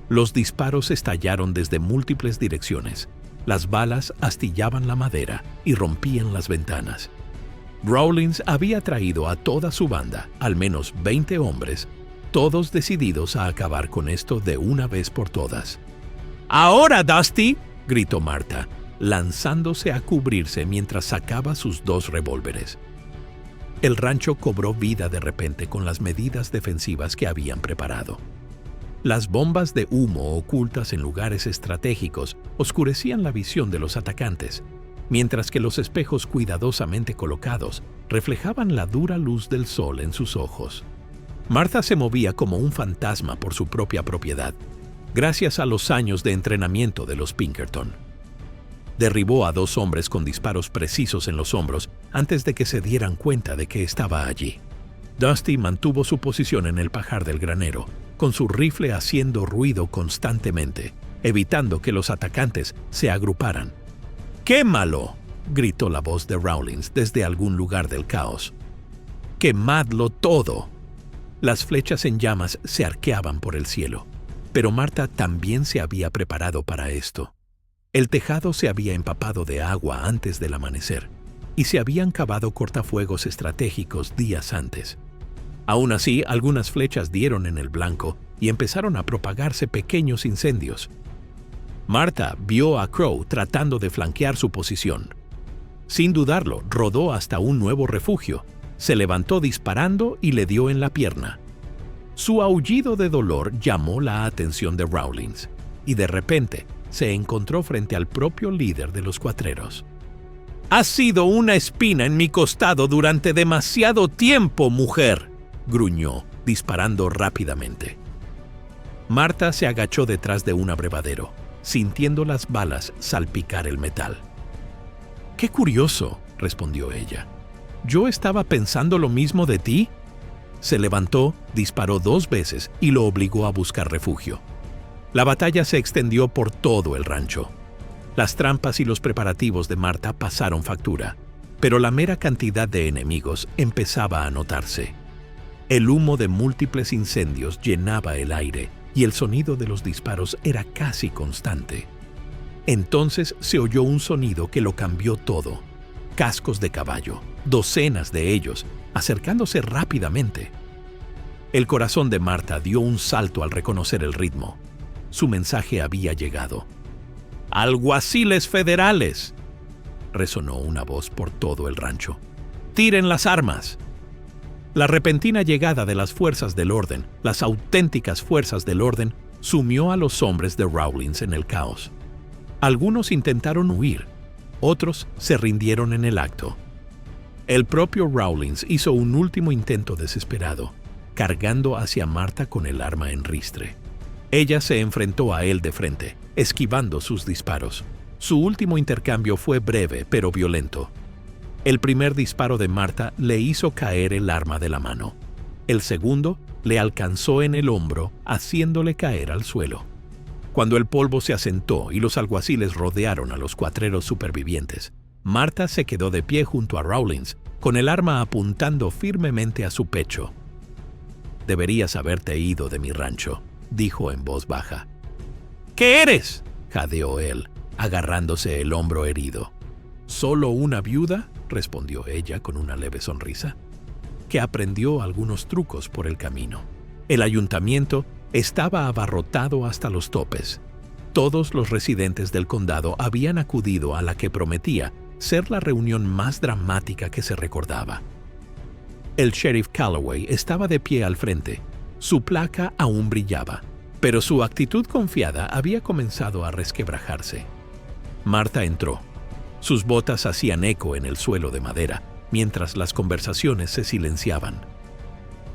Los disparos estallaron desde múltiples direcciones. Las balas astillaban la madera y rompían las ventanas. Rawlins había traído a toda su banda, al menos 20 hombres, todos decididos a acabar con esto de una vez por todas. «¡Ahora, Dusty!», gritó Martha, lanzándose a cubrirse mientras sacaba sus dos revólveres. El rancho cobró vida de repente con las medidas defensivas que habían preparado. Las bombas de humo ocultas en lugares estratégicos oscurecían la visión de los atacantes, mientras que los espejos cuidadosamente colocados reflejaban la dura luz del sol en sus ojos. Martha se movía como un fantasma por su propia propiedad, gracias a los años de entrenamiento de los Pinkerton. Derribó a dos hombres con disparos precisos en los hombros antes de que se dieran cuenta de que estaba allí. Dusty mantuvo su posición en el pajar del granero, con su rifle haciendo ruido constantemente, evitando que los atacantes se agruparan. «¡Quémalo!», gritó la voz de Rawlins desde algún lugar del caos. «¡Quemadlo todo!». Las flechas en llamas se arqueaban por el cielo, pero Martha también se había preparado para esto. El tejado se había empapado de agua antes del amanecer y se habían cavado cortafuegos estratégicos días antes. Aún así, algunas flechas dieron en el blanco y empezaron a propagarse pequeños incendios. Martha vio a Crow tratando de flanquear su posición. Sin dudarlo, rodó hasta un nuevo refugio, se levantó disparando y le dio en la pierna. Su aullido de dolor llamó la atención de Rawlins, y de repente se encontró frente al propio líder de los cuatreros. «Has sido una espina en mi costado durante demasiado tiempo, mujer», gruñó, disparando rápidamente. Marta se agachó detrás de un abrevadero, sintiendo las balas salpicar el metal. «¡Qué curioso!», respondió ella. «¿Yo estaba pensando lo mismo de ti?». Se levantó, disparó 2 veces y lo obligó a buscar refugio. La batalla se extendió por todo el rancho. Las trampas y los preparativos de Marta pasaron factura, pero la mera cantidad de enemigos empezaba a notarse. El humo de múltiples incendios llenaba el aire y el sonido de los disparos era casi constante. Entonces se oyó un sonido que lo cambió todo. Cascos de caballo, docenas de ellos, acercándose rápidamente. El corazón de Marta dio un salto al reconocer el ritmo. Su mensaje había llegado. «¡Alguaciles federales!», resonó una voz por todo el rancho. «¡Tiren las armas!». La repentina llegada de las fuerzas del orden, las auténticas fuerzas del orden, sumió a los hombres de Rawlins en el caos. Algunos intentaron huir, otros se rindieron en el acto. El propio Rawlins hizo un último intento desesperado, cargando hacia Marta con el arma en ristre. Ella se enfrentó a él de frente, esquivando sus disparos. Su último intercambio fue breve pero violento. El primer disparo de Marta le hizo caer el arma de la mano. El segundo le alcanzó en el hombro, haciéndole caer al suelo. Cuando el polvo se asentó y los alguaciles rodearon a los cuatreros supervivientes, Marta se quedó de pie junto a Rawlins, con el arma apuntando firmemente a su pecho. «Deberías haberte ido de mi rancho», dijo en voz baja. «¿Qué eres?», jadeó él, agarrándose el hombro herido. «¿Solo una viuda?», respondió ella con una leve sonrisa, que aprendió algunos trucos por el camino. El ayuntamiento estaba abarrotado hasta los topes. Todos los residentes del condado habían acudido a la que prometía ser la reunión más dramática que se recordaba. El sheriff Calloway estaba de pie al frente. Su placa aún brillaba, pero su actitud confiada había comenzado a resquebrajarse. Marta entró. Sus botas hacían eco en el suelo de madera, mientras las conversaciones se silenciaban.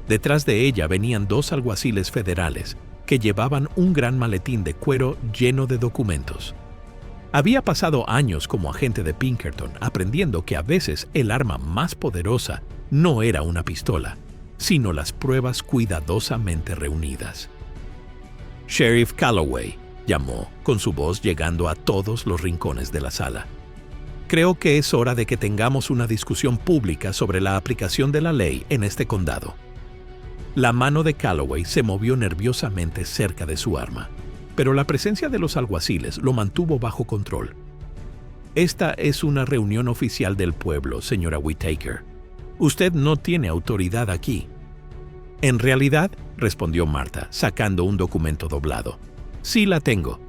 Detrás de ella venían 2 alguaciles federales que llevaban un gran maletín de cuero lleno de documentos. Había pasado años como agente de Pinkerton, aprendiendo que a veces el arma más poderosa no era una pistola, sino las pruebas cuidadosamente reunidas. «Sheriff Calloway», llamó, con su voz llegando a todos los rincones de la sala. «Creo que es hora de que tengamos una discusión pública sobre la aplicación de la ley en este condado». La mano de Calloway se movió nerviosamente cerca de su arma, pero la presencia de los alguaciles lo mantuvo bajo control. «Esta es una reunión oficial del pueblo, señora Whittaker. Usted no tiene autoridad aquí». «En realidad», respondió Marta, sacando un documento doblado, «sí la tengo.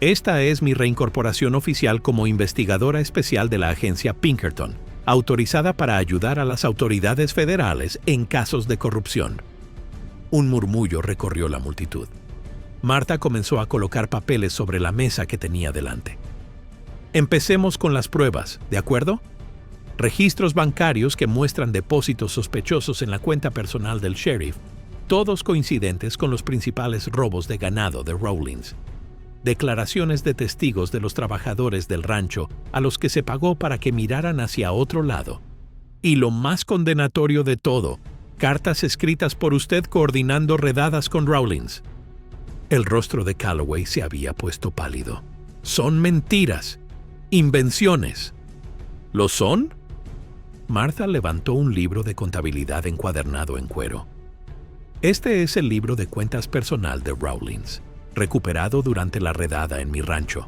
Esta es mi reincorporación oficial como investigadora especial de la agencia Pinkerton, autorizada para ayudar a las autoridades federales en casos de corrupción». Un murmullo recorrió la multitud. Marta comenzó a colocar papeles sobre la mesa que tenía delante. «Empecemos con las pruebas, ¿de acuerdo? Registros bancarios que muestran depósitos sospechosos en la cuenta personal del sheriff, todos coincidentes con los principales robos de ganado de Rawlins. Declaraciones de testigos de los trabajadores del rancho a los que se pagó para que miraran hacia otro lado. Y lo más condenatorio de todo, cartas escritas por usted coordinando redadas con Rawlins». El rostro de Calloway se había puesto pálido. «Son mentiras. Invenciones». «¿Lo son?». Martha levantó un libro de contabilidad encuadernado en cuero. «Este es el libro de cuentas personal de Rawlins, recuperado durante la redada en mi rancho.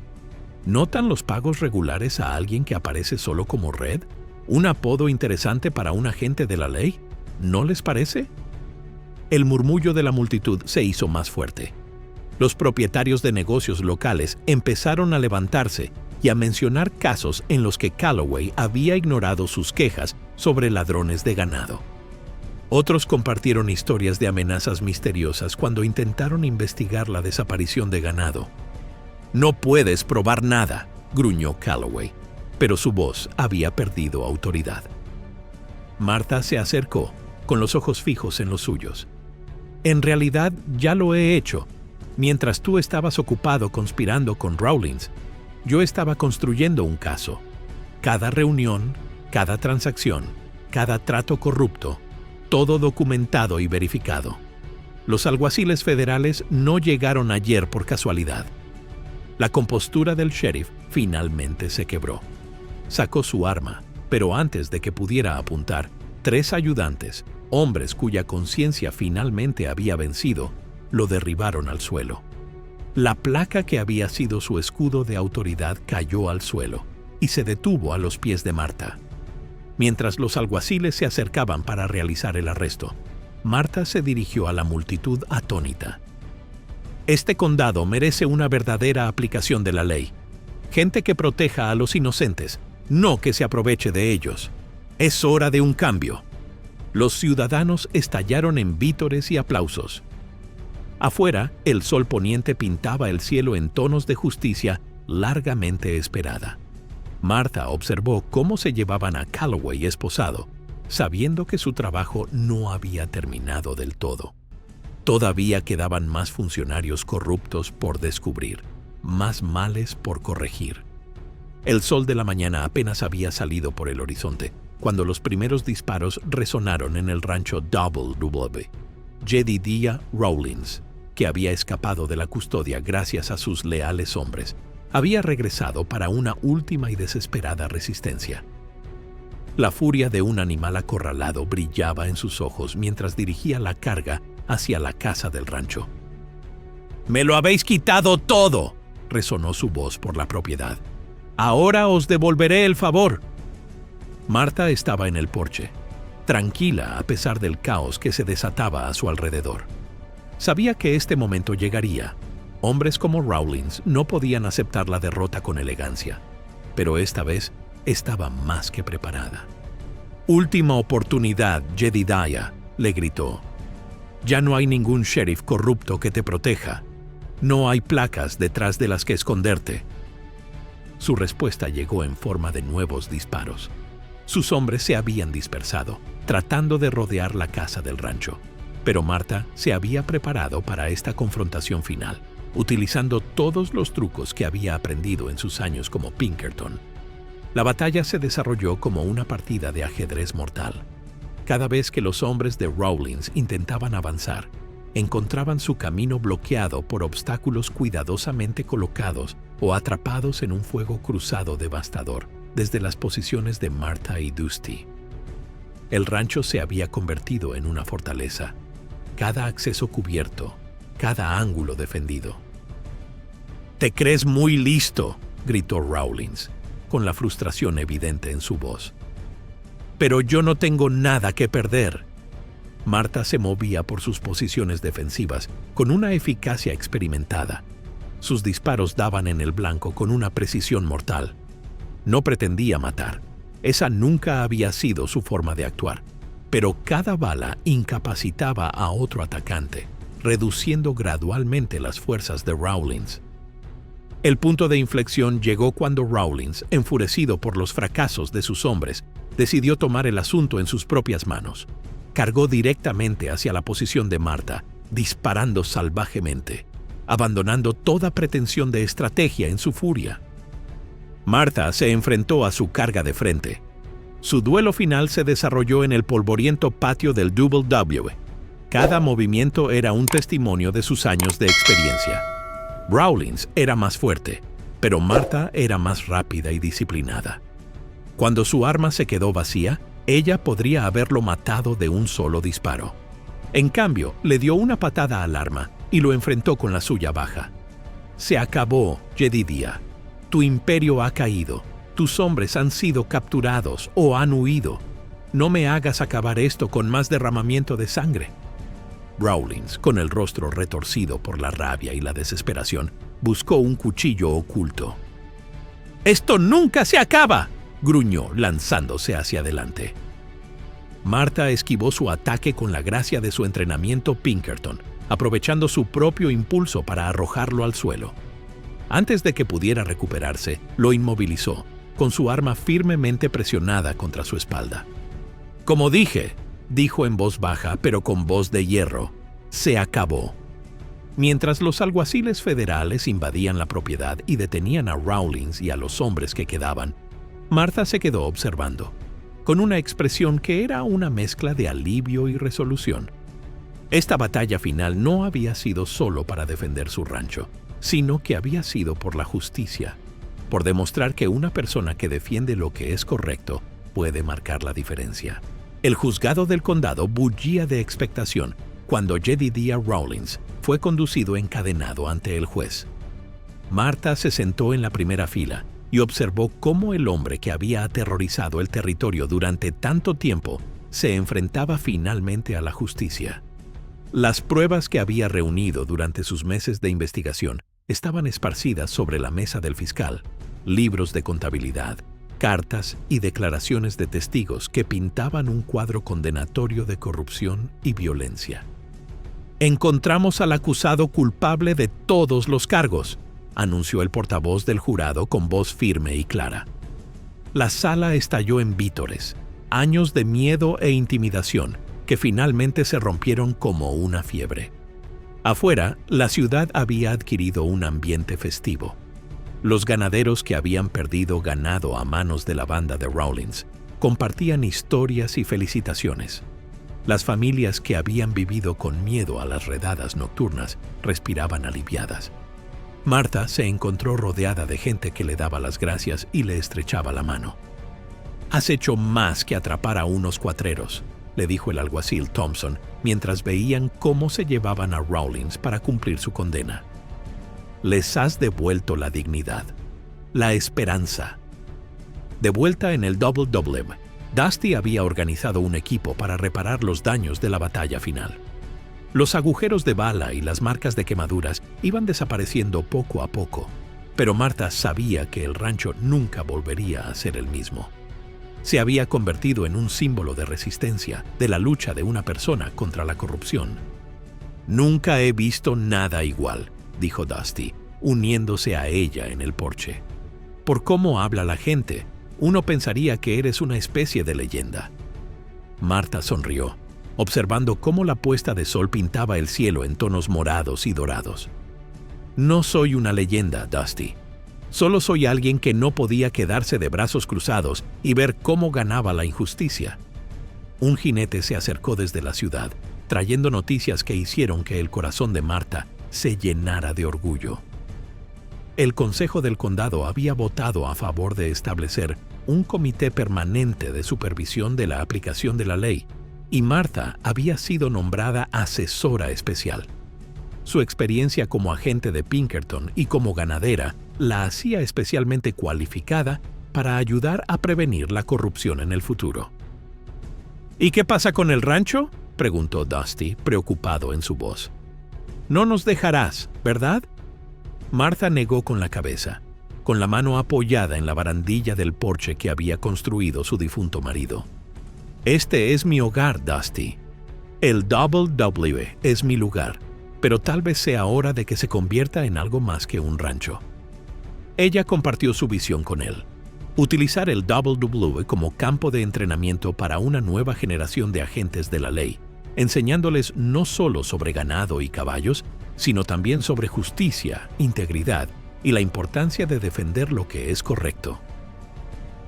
¿Notan los pagos regulares a alguien que aparece solo como Red? Un apodo interesante para un agente de la ley, ¿no les parece?». El murmullo de la multitud se hizo más fuerte. Los propietarios de negocios locales empezaron a levantarse y a mencionar casos en los que Calloway había ignorado sus quejas sobre ladrones de ganado. Otros compartieron historias de amenazas misteriosas cuando intentaron investigar la desaparición de ganado. «No puedes probar nada», gruñó Calloway, pero su voz había perdido autoridad. Martha se acercó, con los ojos fijos en los suyos. En realidad, ya lo he hecho. Mientras tú estabas ocupado conspirando con Rawlins, yo estaba construyendo un caso. Cada reunión, cada transacción, cada trato corrupto, todo documentado y verificado. Los alguaciles federales no llegaron ayer por casualidad. La compostura del sheriff finalmente se quebró. Sacó su arma, pero antes de que pudiera apuntar, 3 ayudantes, hombres cuya conciencia finalmente había vencido, lo derribaron al suelo. La placa que había sido su escudo de autoridad cayó al suelo y se detuvo a los pies de Martha. Mientras los alguaciles se acercaban para realizar el arresto, Martha se dirigió a la multitud atónita. Este condado merece una verdadera aplicación de la ley. Gente que proteja a los inocentes, no que se aproveche de ellos. Es hora de un cambio. Los ciudadanos estallaron en vítores y aplausos. Afuera, el sol poniente pintaba el cielo en tonos de justicia largamente esperada. Martha observó cómo se llevaban a Calloway esposado, sabiendo que su trabajo no había terminado del todo. Todavía quedaban más funcionarios corruptos por descubrir, más males por corregir. El sol de la mañana apenas había salido por el horizonte cuando los primeros disparos resonaron en el rancho Double W. Jedediah Rawlins, que había escapado de la custodia gracias a sus leales hombres, había regresado para una última y desesperada resistencia. La furia de un animal acorralado brillaba en sus ojos mientras dirigía la carga hacia la casa del rancho. «¡Me lo habéis quitado todo!», resonó su voz por la propiedad. «Ahora os devolveré el favor». Martha estaba en el porche, tranquila a pesar del caos que se desataba a su alrededor. Sabía que este momento llegaría. Hombres como Rawlins no podían aceptar la derrota con elegancia, pero esta vez estaba más que preparada. «Última oportunidad, Jedediah», le gritó. «Ya no hay ningún sheriff corrupto que te proteja. No hay placas detrás de las que esconderte». Su respuesta llegó en forma de nuevos disparos. Sus hombres se habían dispersado, tratando de rodear la casa del rancho. Pero Martha se había preparado para esta confrontación final, utilizando todos los trucos que había aprendido en sus años como Pinkerton. La batalla se desarrolló como una partida de ajedrez mortal. Cada vez que los hombres de Rawlins intentaban avanzar, encontraban su camino bloqueado por obstáculos cuidadosamente colocados o atrapados en un fuego cruzado devastador desde las posiciones de Martha y Dusty. El rancho se había convertido en una fortaleza, cada acceso cubierto, cada ángulo defendido. «¡Te crees muy listo!», gritó Rawlins, con la frustración evidente en su voz. «Pero yo no tengo nada que perder». Martha se movía por sus posiciones defensivas con una eficacia experimentada. Sus disparos daban en el blanco con una precisión mortal. No pretendía matar. Esa nunca había sido su forma de actuar. Pero cada bala incapacitaba a otro atacante, reduciendo gradualmente las fuerzas de Rawlins. El punto de inflexión llegó cuando Rawlins, enfurecido por los fracasos de sus hombres, decidió tomar el asunto en sus propias manos. Cargó directamente hacia la posición de Martha, disparando salvajemente, abandonando toda pretensión de estrategia en su furia. Martha se enfrentó a su carga de frente. Su duelo final se desarrolló en el polvoriento patio del Double W. Cada movimiento era un testimonio de sus años de experiencia. Rawlins era más fuerte, pero Martha era más rápida y disciplinada. Cuando su arma se quedó vacía, ella podría haberlo matado de un solo disparo. En cambio, le dio una patada al arma y lo enfrentó con la suya baja. «Se acabó, Jedediah. Tu imperio ha caído. Tus hombres han sido capturados o han huido. No me hagas acabar esto con más derramamiento de sangre». Rawlins, con el rostro retorcido por la rabia y la desesperación, buscó un cuchillo oculto. «¡Esto nunca se acaba!», gruñó, lanzándose hacia adelante. Martha esquivó su ataque con la gracia de su entrenamiento Pinkerton, aprovechando su propio impulso para arrojarlo al suelo. Antes de que pudiera recuperarse, lo inmovilizó, con su arma firmemente presionada contra su espalda. «Como dije, dijo en voz baja, pero con voz de hierro. Se acabó. Mientras los alguaciles federales invadían la propiedad y detenían a Rawlins y a los hombres que quedaban, Martha se quedó observando, con una expresión que era una mezcla de alivio y resolución. Esta batalla final no había sido solo para defender su rancho, sino que había sido por la justicia, por demostrar que una persona que defiende lo que es correcto puede marcar la diferencia. El juzgado del condado bullía de expectación cuando Jedediah Rawlins fue conducido encadenado ante el juez. Martha se sentó en la primera fila y observó cómo el hombre que había aterrorizado el territorio durante tanto tiempo se enfrentaba finalmente a la justicia. Las pruebas que había reunido durante sus meses de investigación estaban esparcidas sobre la mesa del fiscal, libros de contabilidad, cartas y declaraciones de testigos que pintaban un cuadro condenatorio de corrupción y violencia. «Encontramos al acusado culpable de todos los cargos», anunció el portavoz del jurado con voz firme y clara. La sala estalló en vítores, años de miedo e intimidación que finalmente se rompieron como una fiebre. Afuera, la ciudad había adquirido un ambiente festivo. Los ganaderos que habían perdido ganado a manos de la banda de Rawlins compartían historias y felicitaciones. Las familias que habían vivido con miedo a las redadas nocturnas respiraban aliviadas. Martha se encontró rodeada de gente que le daba las gracias y le estrechaba la mano. «Has hecho más que atrapar a unos cuatreros», le dijo el alguacil Thompson mientras veían cómo se llevaban a Rawlins para cumplir su condena. «Les has devuelto la dignidad, la esperanza». De vuelta en el Double Double, Dusty había organizado un equipo para reparar los daños de la batalla final. Los agujeros de bala y las marcas de quemaduras iban desapareciendo poco a poco, pero Martha sabía que el rancho nunca volvería a ser el mismo. Se había convertido en un símbolo de resistencia, de la lucha de una persona contra la corrupción. «Nunca he visto nada igual», dijo Dusty, uniéndose a ella en el porche. «Por cómo habla la gente, uno pensaría que eres una especie de leyenda». Martha sonrió, observando cómo la puesta de sol pintaba el cielo en tonos morados y dorados. «No soy una leyenda, Dusty. Solo soy alguien que no podía quedarse de brazos cruzados y ver cómo ganaba la injusticia». Un jinete se acercó desde la ciudad, trayendo noticias que hicieron que el corazón de Martha se llenara de orgullo. El Consejo del Condado había votado a favor de establecer un comité permanente de supervisión de la aplicación de la ley, y Martha había sido nombrada asesora especial. Su experiencia como agente de Pinkerton y como ganadera la hacía especialmente cualificada para ayudar a prevenir la corrupción en el futuro. «¿Y qué pasa con el rancho?», preguntó Dusty, preocupado en su voz. «No nos dejarás, ¿verdad?». Martha negó con la cabeza, con la mano apoyada en la barandilla del porche que había construido su difunto marido. «Este es mi hogar, Dusty. El Double W es mi lugar, pero tal vez sea hora de que se convierta en algo más que un rancho». Ella compartió su visión con él: utilizar el Double W como campo de entrenamiento para una nueva generación de agentes de la ley, enseñándoles no solo sobre ganado y caballos, sino también sobre justicia, integridad y la importancia de defender lo que es correcto.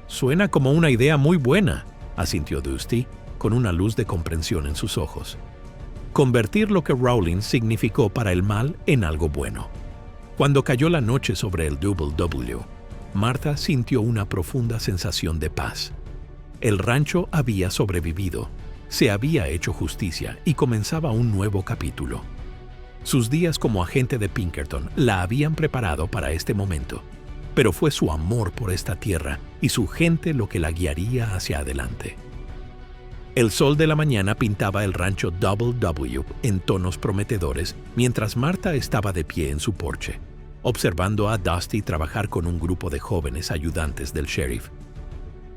«Suena como una idea muy buena», asintió Dusty, con una luz de comprensión en sus ojos. Convertir lo que Rawlins significó para el mal en algo bueno. Cuando cayó la noche sobre el Double W, Martha sintió una profunda sensación de paz. El rancho había sobrevivido, se había hecho justicia y comenzaba un nuevo capítulo. Sus días como agente de Pinkerton la habían preparado para este momento, pero fue su amor por esta tierra y su gente lo que la guiaría hacia adelante. El sol de la mañana pintaba el rancho Double W en tonos prometedores mientras Martha estaba de pie en su porche, observando a Dusty trabajar con un grupo de jóvenes ayudantes del sheriff.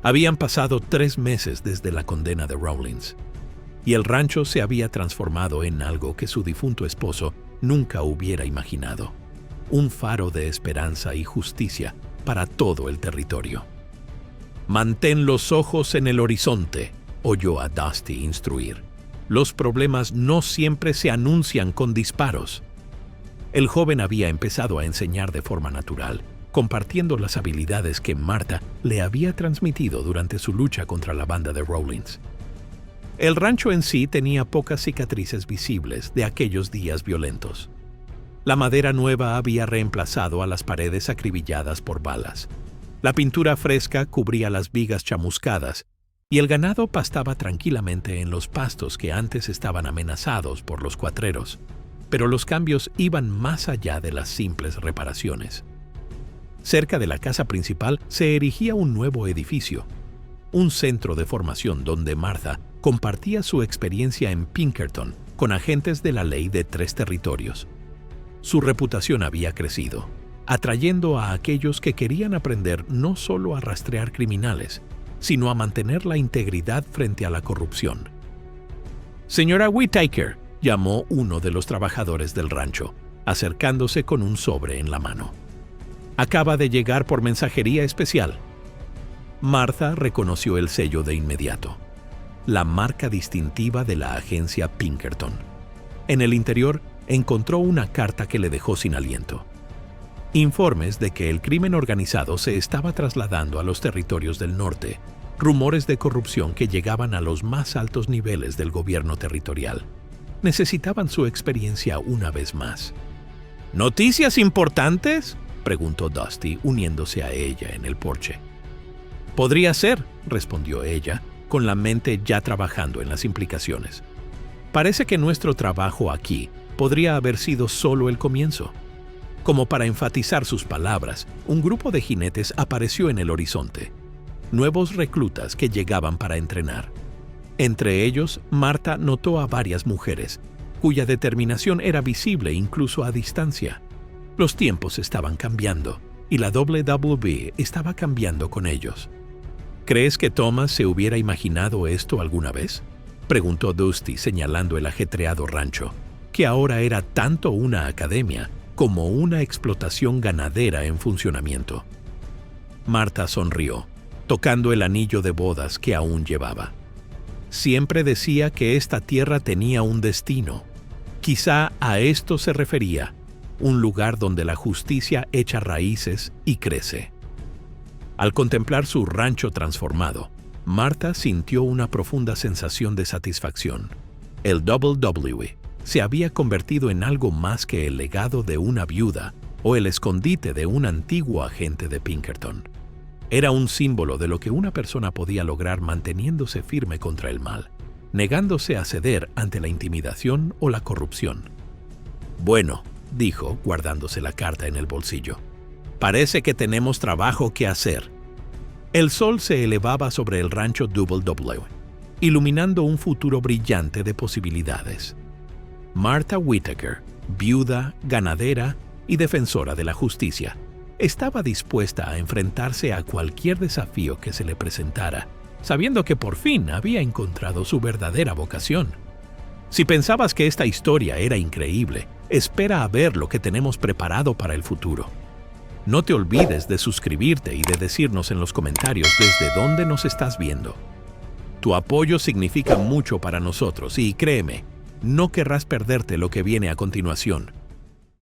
Habían pasado 3 meses desde la condena de Rawlins, y el rancho se había transformado en algo que su difunto esposo nunca hubiera imaginado: un faro de esperanza y justicia para todo el territorio. «Mantén los ojos en el horizonte», oyó a Dusty instruir. Los problemas no siempre se anuncian con disparos. El joven había empezado a enseñar de forma natural, compartiendo las habilidades que Martha le había transmitido durante su lucha contra la banda de Rawlins. El rancho en sí tenía pocas cicatrices visibles de aquellos días violentos. La madera nueva había reemplazado a las paredes acribilladas por balas. La pintura fresca cubría las vigas chamuscadas y el ganado pastaba tranquilamente en los pastos que antes estaban amenazados por los cuatreros. Pero los cambios iban más allá de las simples reparaciones. Cerca de la casa principal se erigía un nuevo edificio, un centro de formación donde Martha compartía su experiencia en Pinkerton con agentes de la ley de 3 territorios. Su reputación había crecido, atrayendo a aquellos que querían aprender no solo a rastrear criminales, sino a mantener la integridad frente a la corrupción. «Señora Whittaker», llamó uno de los trabajadores del rancho, acercándose con un sobre en la mano. «Acaba de llegar por mensajería especial». Martha reconoció el sello de inmediato, la marca distintiva de la agencia Pinkerton. En el interior encontró una carta que le dejó sin aliento. Informes de que el crimen organizado se estaba trasladando a los territorios del norte, rumores de corrupción que llegaban a los más altos niveles del gobierno territorial. Necesitaban su experiencia una vez más. «¿Noticias importantes?», preguntó Dusty, uniéndose a ella en el porche. «Podría ser», respondió ella, con la mente ya trabajando en las implicaciones. «Parece que nuestro trabajo aquí podría haber sido solo el comienzo». Como para enfatizar sus palabras, un grupo de jinetes apareció en el horizonte. Nuevos reclutas que llegaban para entrenar. Entre ellos, Martha notó a varias mujeres, cuya determinación era visible incluso a distancia. Los tiempos estaban cambiando, y la WWB estaba cambiando con ellos. ¿Crees que Thomas se hubiera imaginado esto alguna vez?, preguntó Dusty señalando el ajetreado rancho, que ahora era tanto una academia como una explotación ganadera en funcionamiento. Martha sonrió, tocando el anillo de bodas que aún llevaba. Siempre decía que esta tierra tenía un destino. Quizá a esto se refería, un lugar donde la justicia echa raíces y crece. Al contemplar su rancho transformado, Martha sintió una profunda sensación de satisfacción. El WW se había convertido en algo más que el legado de una viuda o el escondite de un antiguo agente de Pinkerton. Era un símbolo de lo que una persona podía lograr manteniéndose firme contra el mal, negándose a ceder ante la intimidación o la corrupción. «Bueno», dijo, guardándose la carta en el bolsillo, «parece que tenemos trabajo que hacer». El sol se elevaba sobre el rancho WW, iluminando un futuro brillante de posibilidades. Martha Whittaker, viuda, ganadera y defensora de la justicia, estaba dispuesta a enfrentarse a cualquier desafío que se le presentara, sabiendo que por fin había encontrado su verdadera vocación. Si pensabas que esta historia era increíble, espera a ver lo que tenemos preparado para el futuro. No te olvides de suscribirte y de decirnos en los comentarios desde dónde nos estás viendo. Tu apoyo significa mucho para nosotros y créeme, no querrás perderte lo que viene a continuación.